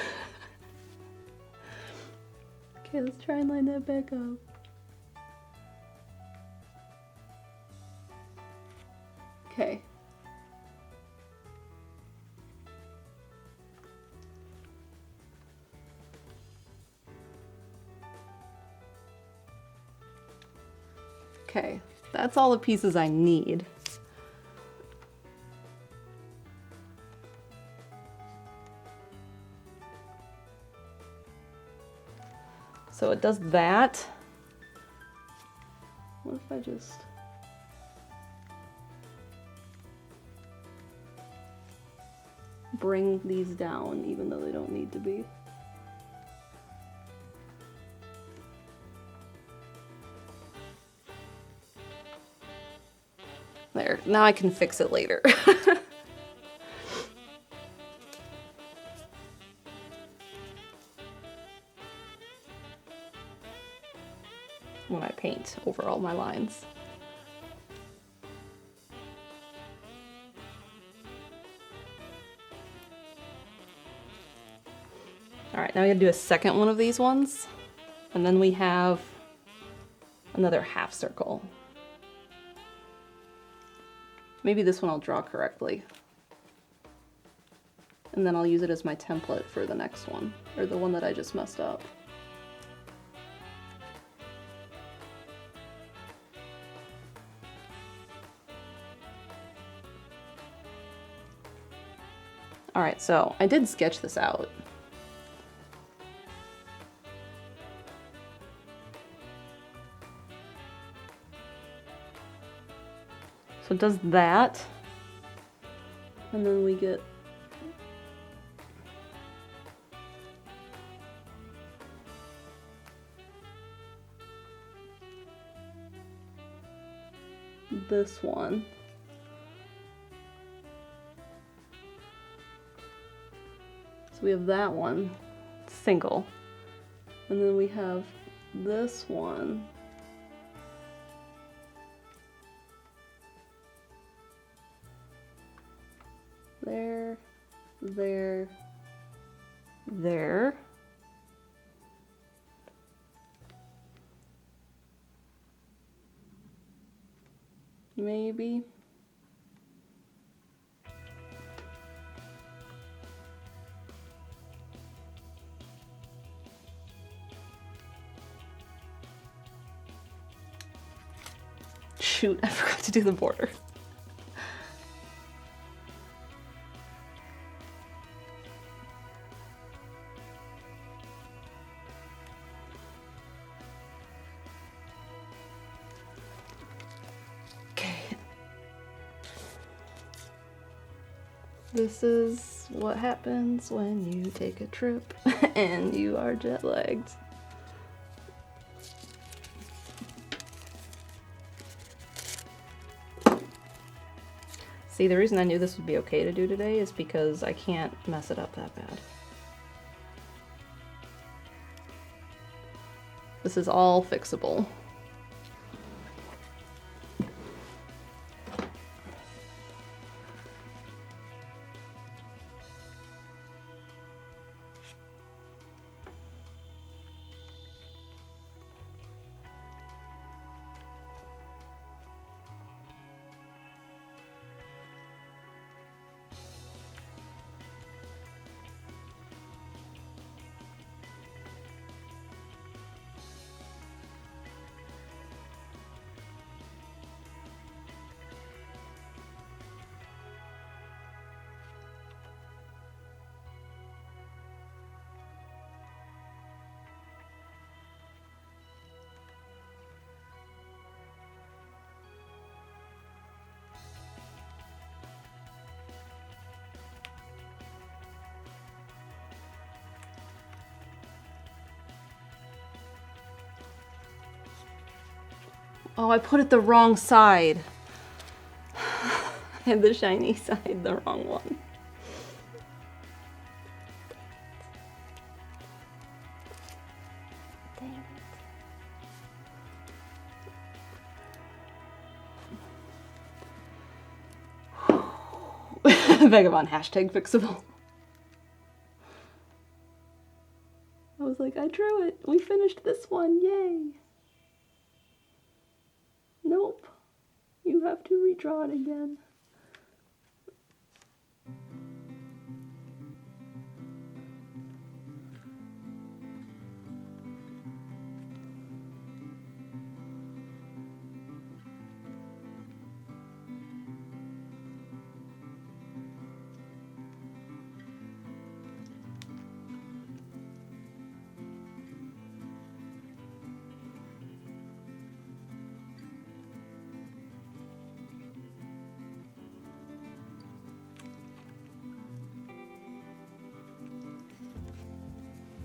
Okay, let's try and line that back up. Okay. Okay, that's all the pieces I need. So it does that. What if I just... bring these down even though they don't need to be? There, now I can fix it later. When I paint over all my lines. All right, now we gotta do a second one of these ones. And then we have another half circle. Maybe this one I'll draw correctly. And then I'll use it as my template for the next one, or the one that I just messed up. All right, so I did sketch this out. So it does that, and then we get this one. So we have that one, single, and then we have this one. There, there, there. Maybe. Shoot, I forgot to do the border. This is what happens when you take a trip and you are jet lagged. See, the reason I knew this would be okay to do today is because I can't mess it up that bad. This is all fixable. Oh, I put it the wrong side. I had the shiny side, the wrong one. Dang it. Vagabond hashtag fixable. I was like, I drew it. We finished this one. Yay. Nope. You have to redraw it again.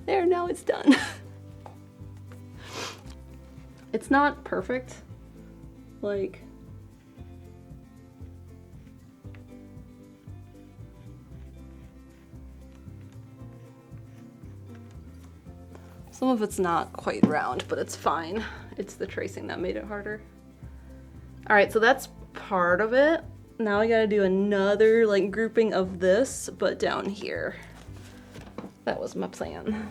There, now it's done. It's not perfect. Like, some of it's not quite round, but it's fine. It's the tracing that made it harder. All right, so that's part of it. Now I gotta do another like grouping of this, but down here. That was my plan.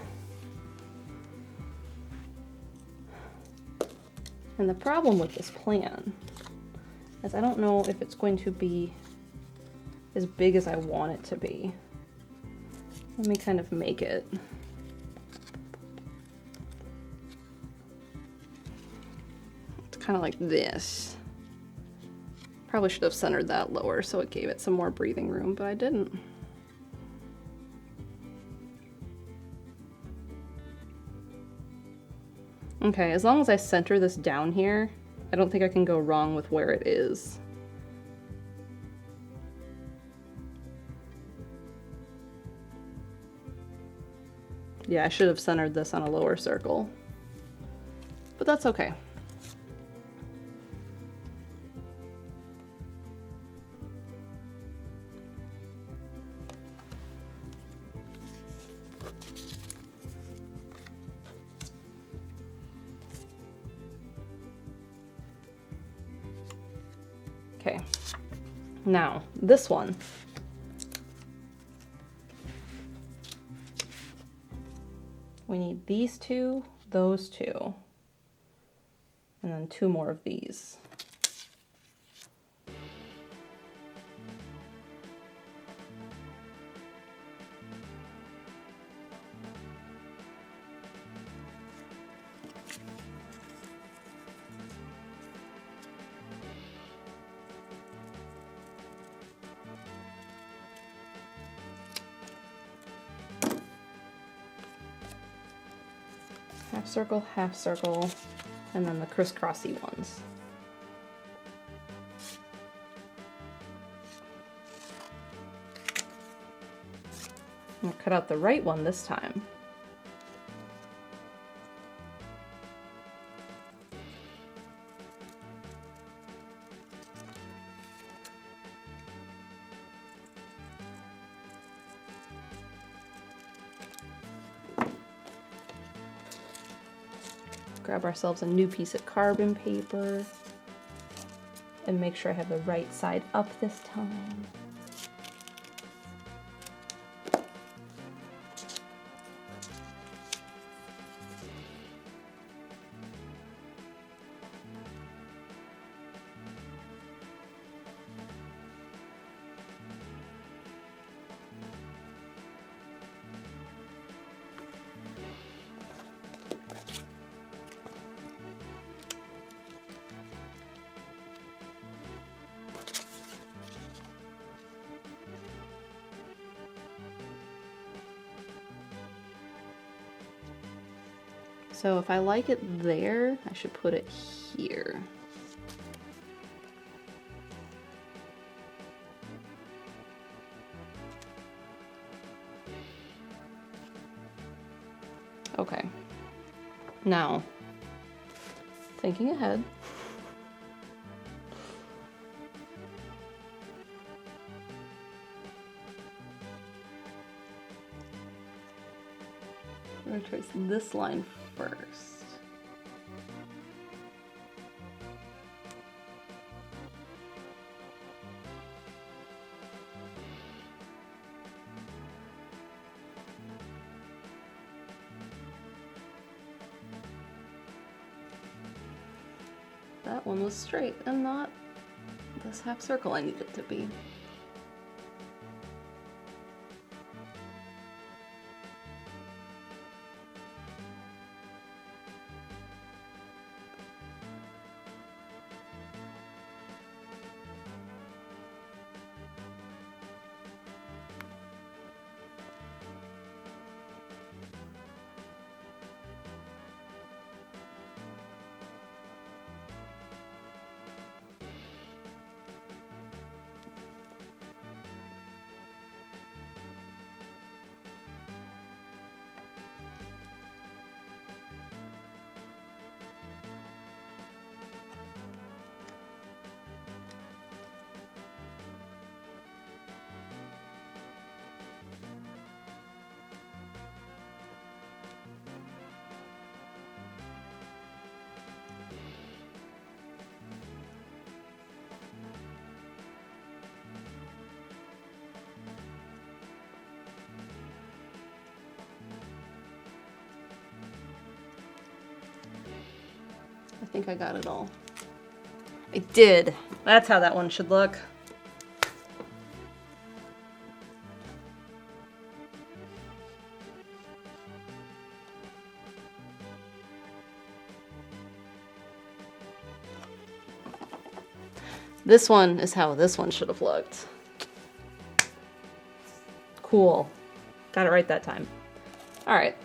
And the problem with this plan is I don't know if it's going to be as big as I want it to be. Let me kind of make it. It's kind of like this. Probably should have centered that lower so it gave it some more breathing room, but I didn't. Okay, as long as I center this down here, I don't think I can go wrong with where it is. Yeah, I should have centered this on a lower circle, but that's okay. Okay, now this one. We need these two, those two, and then two more of these. Half circle, and then the crisscrossy ones. I'll cut out the right one this time. Grab ourselves a new piece of carbon paper and make sure I have the right side up this time. So if I like it there, I should put it here. Okay. Now, thinking ahead. I'm going to trace this line first. That one was straight and not this half circle I need it to be. think I got it all. I did. That's how that one should look. This one is how this one should have looked. Cool. Got it right that time. All right.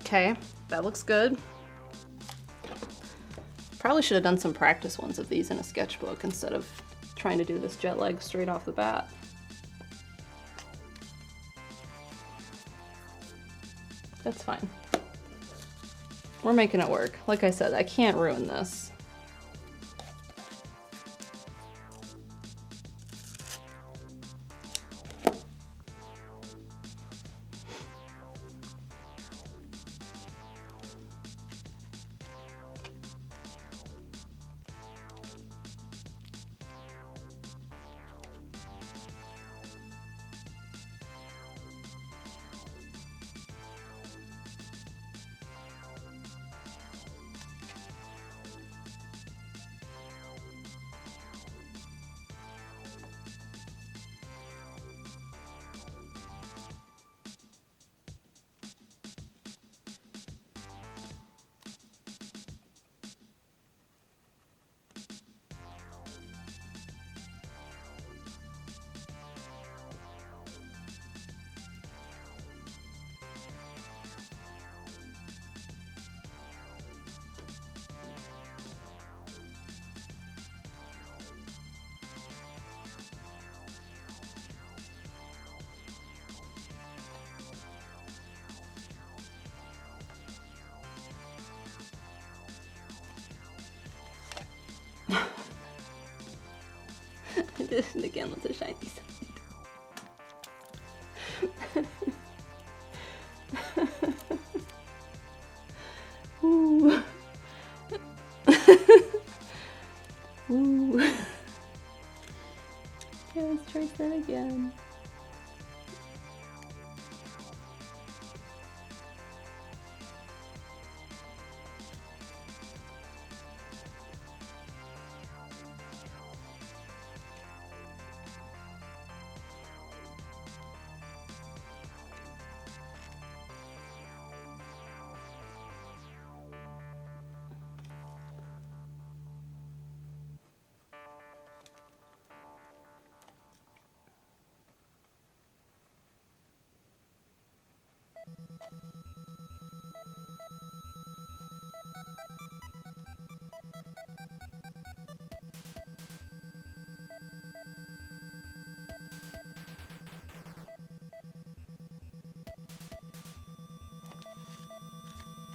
Okay, that looks good. Probably should have done some practice ones of these in a sketchbook instead of trying to do this jet lag straight off the bat. That's fine. We're making it work. Like I said, I can't ruin this. I did it again with the shiny side. Ooh. Ooh. Okay, let's trace that again.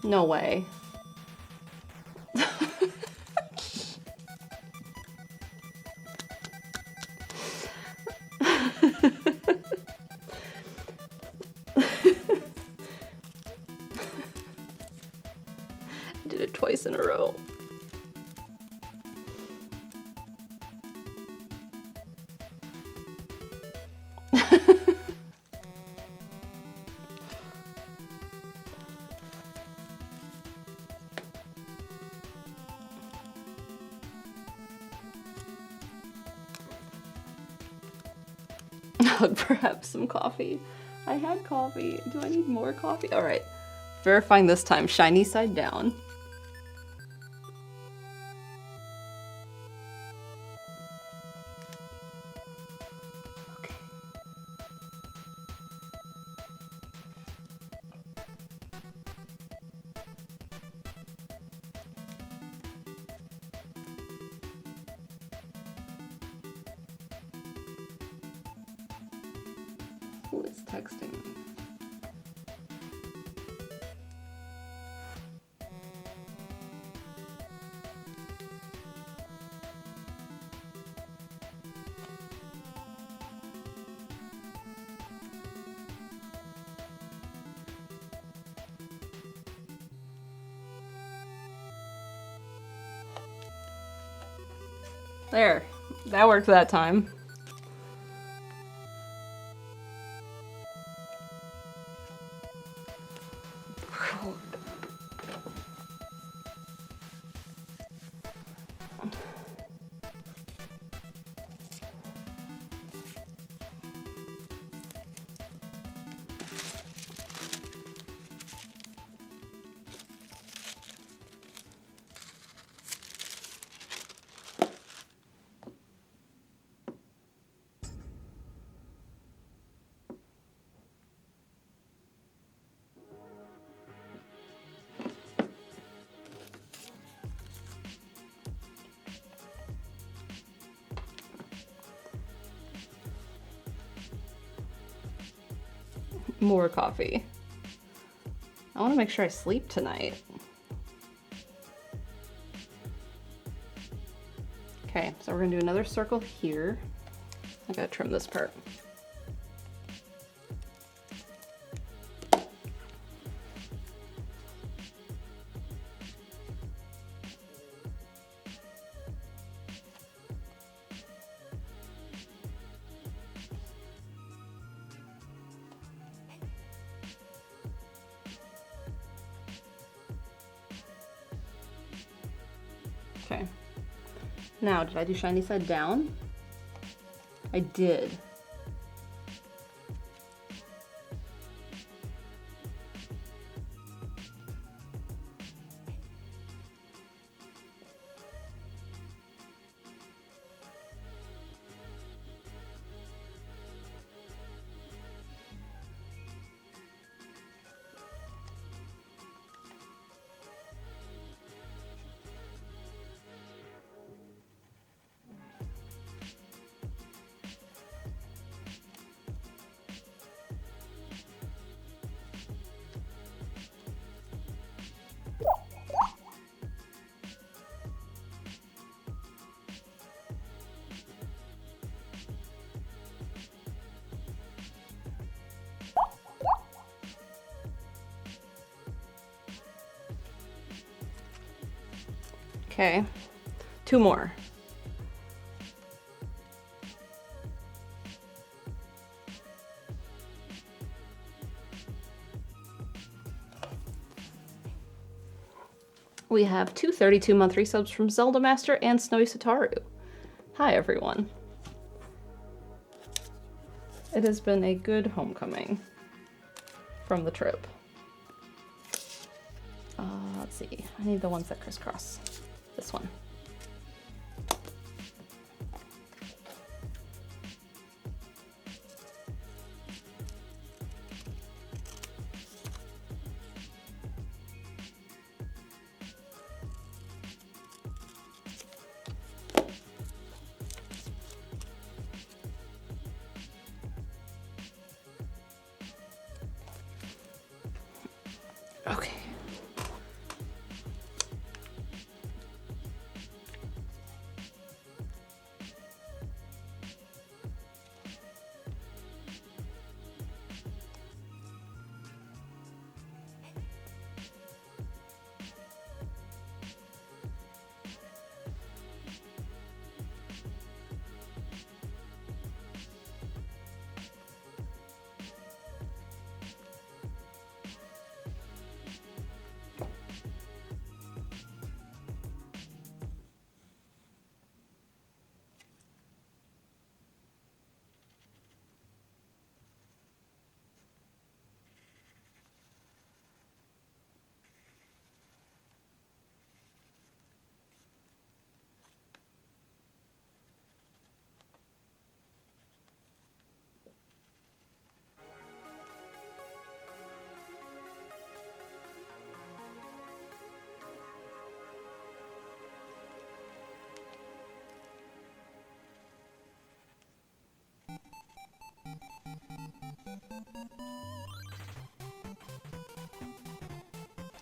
No way. I did it twice in a row. chug perhaps some coffee. I had coffee. Do I need more coffee? All right. Verifying this time. Shiny side down. Okay. Who is texting me? There. That worked that time. More coffee. I want to make sure I sleep tonight. Okay, so we're gonna do another circle here. I gotta trim this part. Okay. Now, did I do shiny side down? I did. Okay, 2 more. We have 2 32-month resubs from Zelda Master and Snowy Sataru. Hi, everyone. It has been a good homecoming from the trip. Let's see. I need the ones that crisscross. This one. Okay.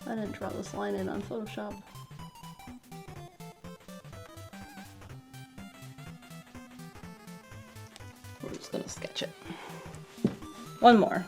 I didn't draw this line in on Photoshop. We're just gonna sketch it. One more.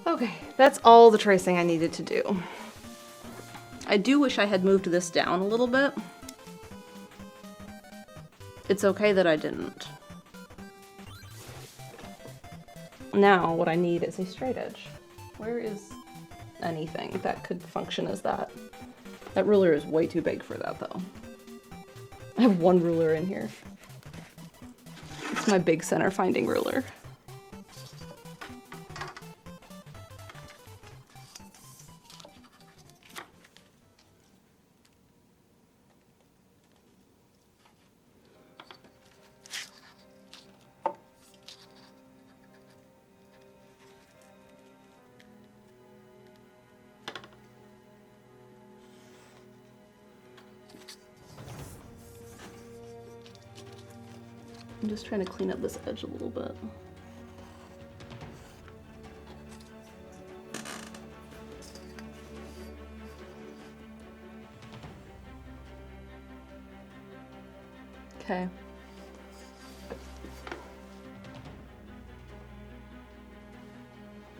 Okay, that's all the tracing I needed to do. I do wish I had moved this down a little bit. It's okay that I didn't. Now what I need is a straight edge. Where is anything that could function as that? That ruler is way too big for that though. I have one ruler in here. It's my big center finding ruler. I'm just trying to clean up this edge a little bit. Okay.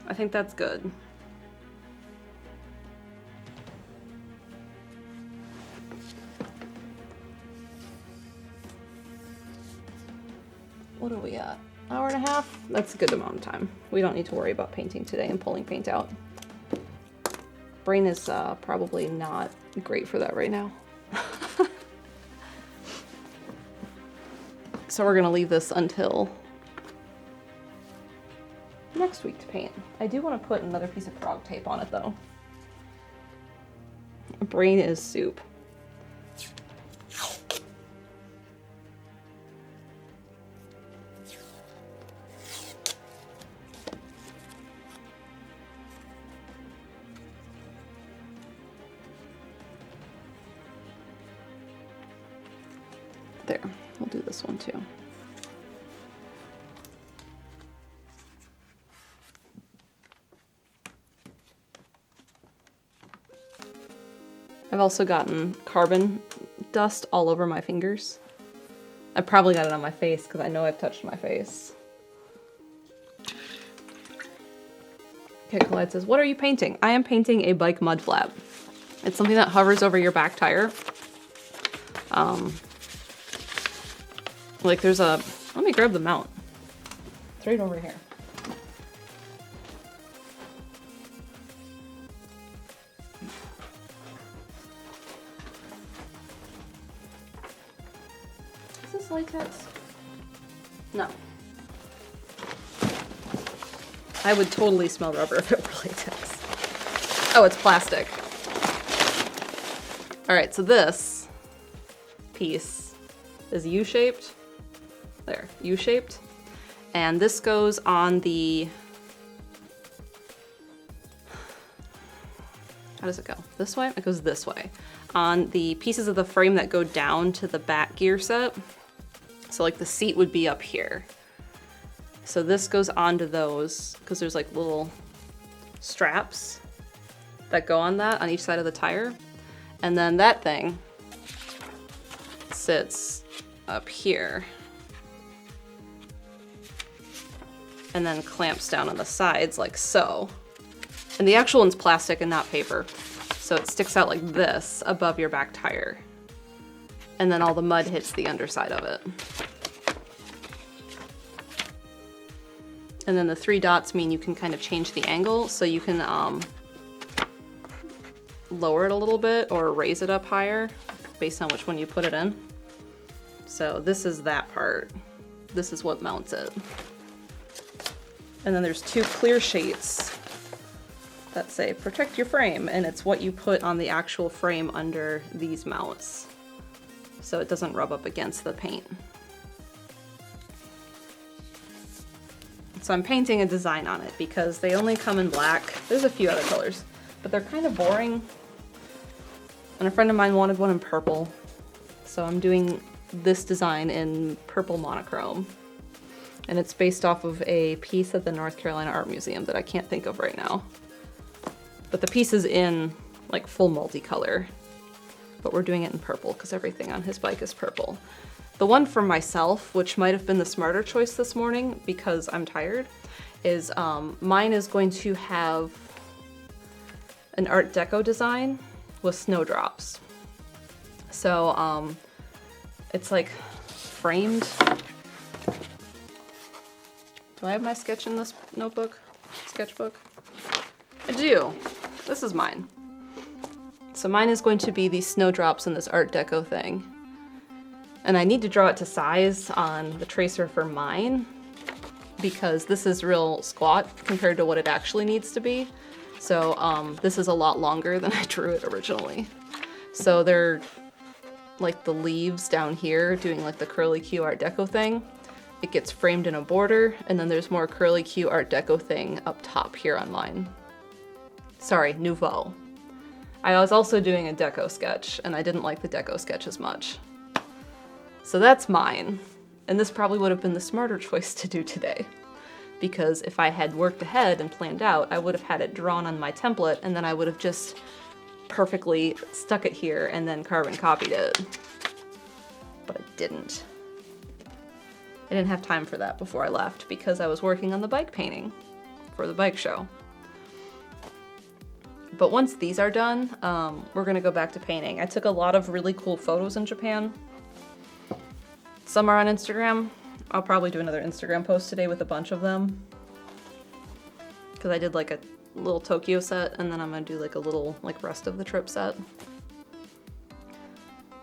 I think that's good. What are we at? Hour and a half? That's a good amount of time. We don't need to worry about painting today and pulling paint out. Brain is probably not great for that right now. So we're gonna leave this until next week to paint. I do want to put another piece of frog tape on it though. Brain is soup. There, we'll do this one too. I've also gotten carbon dust all over my fingers. I probably got it on my face because I know I've touched my face. Okay, Collide says, what are you painting? I am painting a bike mud flap. It's something that hovers over your back tire. Like there's a, let me grab the mount. It's right over here. Is this latex? No. I would totally smell rubber if it were latex. Oh, it's plastic. All right, so this piece is U-shaped. There, U-shaped. And this goes on the, how does it go? This way? It goes this way. On the pieces of the frame that go down to the back gear set. So like the seat would be up here. So this goes onto those because there's like little straps that go on that on each side of the tire. And then that thing sits up here. and then clamps down on the sides like so. And the actual one's plastic and not paper. So it sticks out like this above your back tire. And then all the mud hits the underside of it. And then the 3 dots mean you can kind of change the angle, so you can lower it a little bit or raise it up higher based on which one you put it in. So this is that part. This is what mounts it. And then there's 2 clear sheets that say protect your frame, and it's what you put on the actual frame under these mounts so it doesn't rub up against the paint. So I'm painting a design on it because they only come in black. There's a few other colors, but they're kind of boring. And a friend of mine wanted one in purple. So I'm doing this design in purple monochrome. And it's based off of a piece at the North Carolina Art Museum that I can't think of right now. But the piece is in like full multicolor, but we're doing it in purple because everything on his bike is purple. The one for myself, which might have been the smarter choice this morning because I'm tired, is mine is going to have an Art Deco design with snowdrops. So it's like framed. Do I have my sketch in this notebook? Sketchbook? I do. This is mine. So mine is going to be these snowdrops in this Art Deco thing. And I need to draw it to size on the tracer for mine because this is real squat compared to what it actually needs to be. So this is a lot longer than I drew it originally. So they're like the leaves down here doing like the curly Q Art Deco thing. It gets framed in a border, and then there's more curly Q Art Deco thing up top here on mine. Sorry, Nouveau. I was also doing a deco sketch, and I didn't like the deco sketch as much. So that's mine. And this probably would have been the smarter choice to do today. Because if I had worked ahead and planned out, I would have had it drawn on my template, and then I would have just perfectly stuck it here and then carbon copied it. But I didn't. I didn't have time for that before I left because I was working on the bike painting for the bike show. But once these are done, we're gonna go back to painting. I took a lot of really cool photos in Japan. Some are on Instagram. I'll probably do another Instagram post today with a bunch of them. Because I did like a little Tokyo set, and then I'm gonna do like a little like rest of the trip set.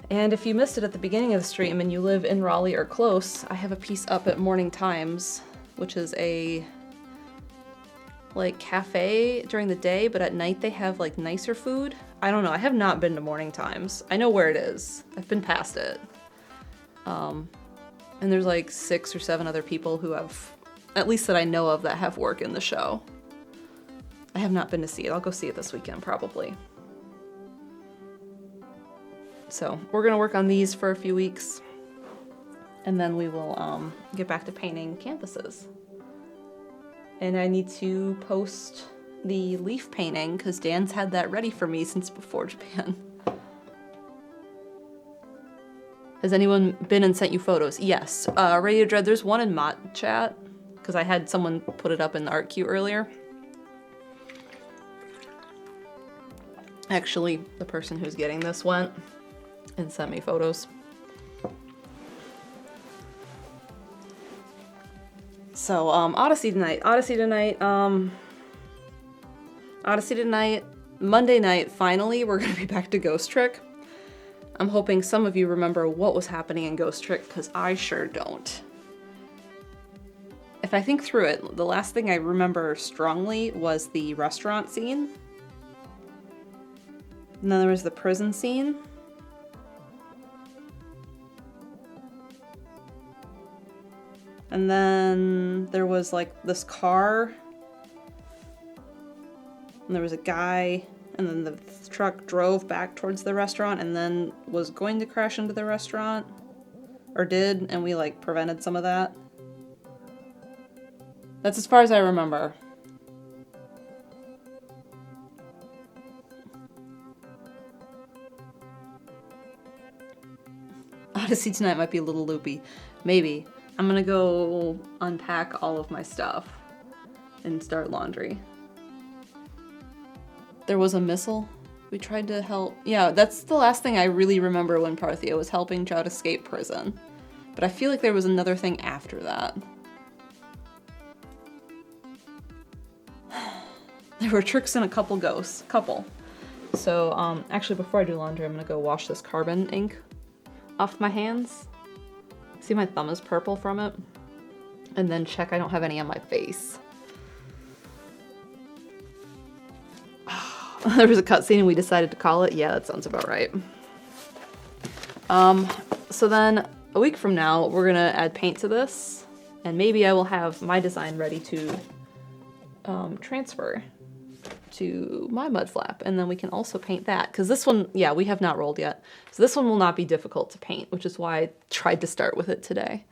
And if you missed it at the beginning of the stream and you live in Raleigh or close, I have a piece up at Morning Times, which is a like cafe during the day, but at night they have like nicer food. I don't know, I have not been to Morning Times. I know where it is. I've been past it. And there's like 6 or 7 other people who have, at least that I know of, that have work in the show. I have not been to see it. I'll go see it this weekend probably. So we're gonna work on these for a few weeks, and then we will get back to painting canvases. And I need to post the leaf painting because Dan's had that ready for me since before Japan. Has anyone been and sent you photos? Yes. Radio Dread, there's one in Mott chat because I had someone put it up in the art queue earlier. Actually, the person who's getting this went and sent me photos. So, Odyssey tonight, Monday night, finally, we're gonna be back to Ghost Trick. I'm hoping some of you remember what was happening in Ghost Trick, because I sure don't. If I think through it, the last thing I remember strongly was the restaurant scene. And then there was the prison scene. And then there was like this car. And there was a guy. And then the truck drove back towards the restaurant and then was going to crash into the restaurant. Or did, and we like prevented some of that. That's as far as I remember. Odyssey tonight might be a little loopy. Maybe. I'm gonna go unpack all of my stuff. and start laundry. There was a missile. We tried to help. Yeah, that's the last thing I really remember when Parthia was helping Trout escape prison. But I feel like there was another thing after that. There were tricks and a couple ghosts. Couple. So, actually before I do laundry, I'm gonna go wash this carbon ink off my hands. See, my thumb is purple from it. And then check I don't have any on my face. There was a cutscene and we decided to call it. Yeah, that sounds about right. So then a week from now, we're gonna add paint to this, and maybe I will have my design ready to transfer to my Mudflap, and then we can also paint that, because this one, yeah, we have not rolled yet. So this one will not be difficult to paint, which is why I tried to start with it today.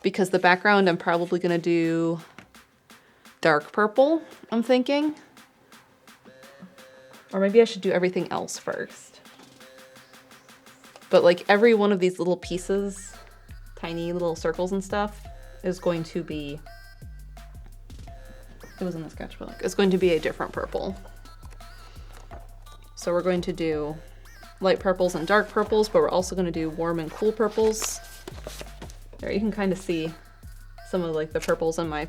Because the background, I'm probably gonna do dark purple, I'm thinking. Or maybe I should do everything else first. But like every one of these little pieces, tiny little circles and stuff, is going to be, it was in the sketchbook, it's going to be a different purple. So we're going to do light purples and dark purples, but we're also going to do warm and cool purples. There, you can kind of see some of like the purples in my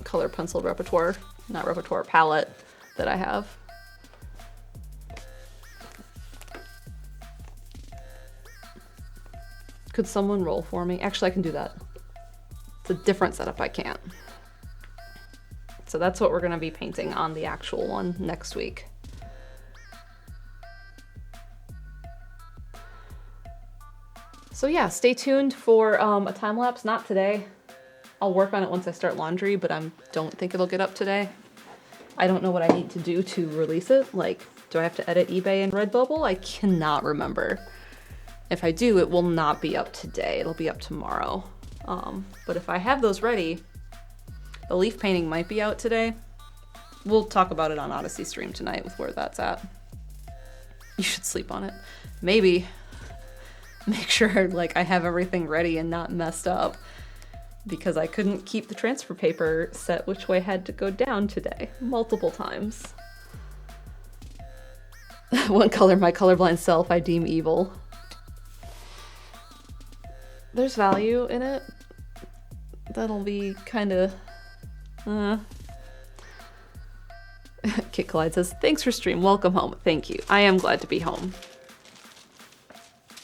color pencil repertoire, not repertoire, palette that I have. Could someone roll for me? Actually, I can do that. It's a different setup, I can't. So that's what we're gonna be painting on the actual one next week. So yeah, stay tuned for a time lapse, not today. I'll work on it once I start laundry, but I don't think it'll get up today. I don't know what I need to do to release it. Like, do I have to edit eBay and Redbubble? I cannot remember. If I do, it will not be up today. It'll be up tomorrow. But if I have those ready, the leaf painting might be out today. We'll talk about it on Odyssey stream tonight with where that's at. You should sleep on it. Maybe. Make sure like I have everything ready and not messed up, because I couldn't keep the transfer paper set which way had to go down today multiple times. One color, my colorblind self, I deem evil. There's value in it. That'll be kind of... Kit Collide says, thanks for stream, welcome home. Thank you. I am glad to be home.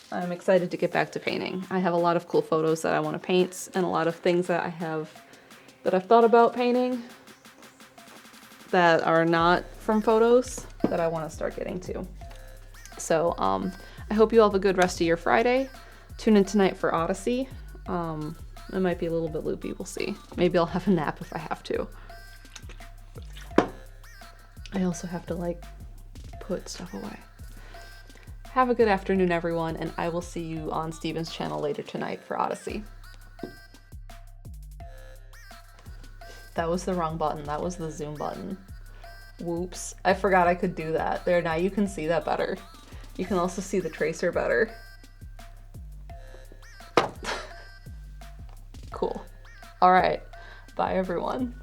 I'm excited to get back to painting. I have a lot of cool photos that I want to paint, and a lot of things that I've thought about painting that are not from photos that I want to start getting to. So I hope you all have a good rest of your Friday. Tune in tonight for Odyssey. It might be a little bit loopy, we'll see. Maybe I'll have a nap if I have to. I also have to like put stuff away. Have a good afternoon, everyone, and I will see you on Steven's channel later tonight for Odyssey. That was the wrong button. That was the zoom button. Whoops. I forgot I could do that. There, now you can see that better. You can also see the tracer better. Cool. All right. Bye, everyone.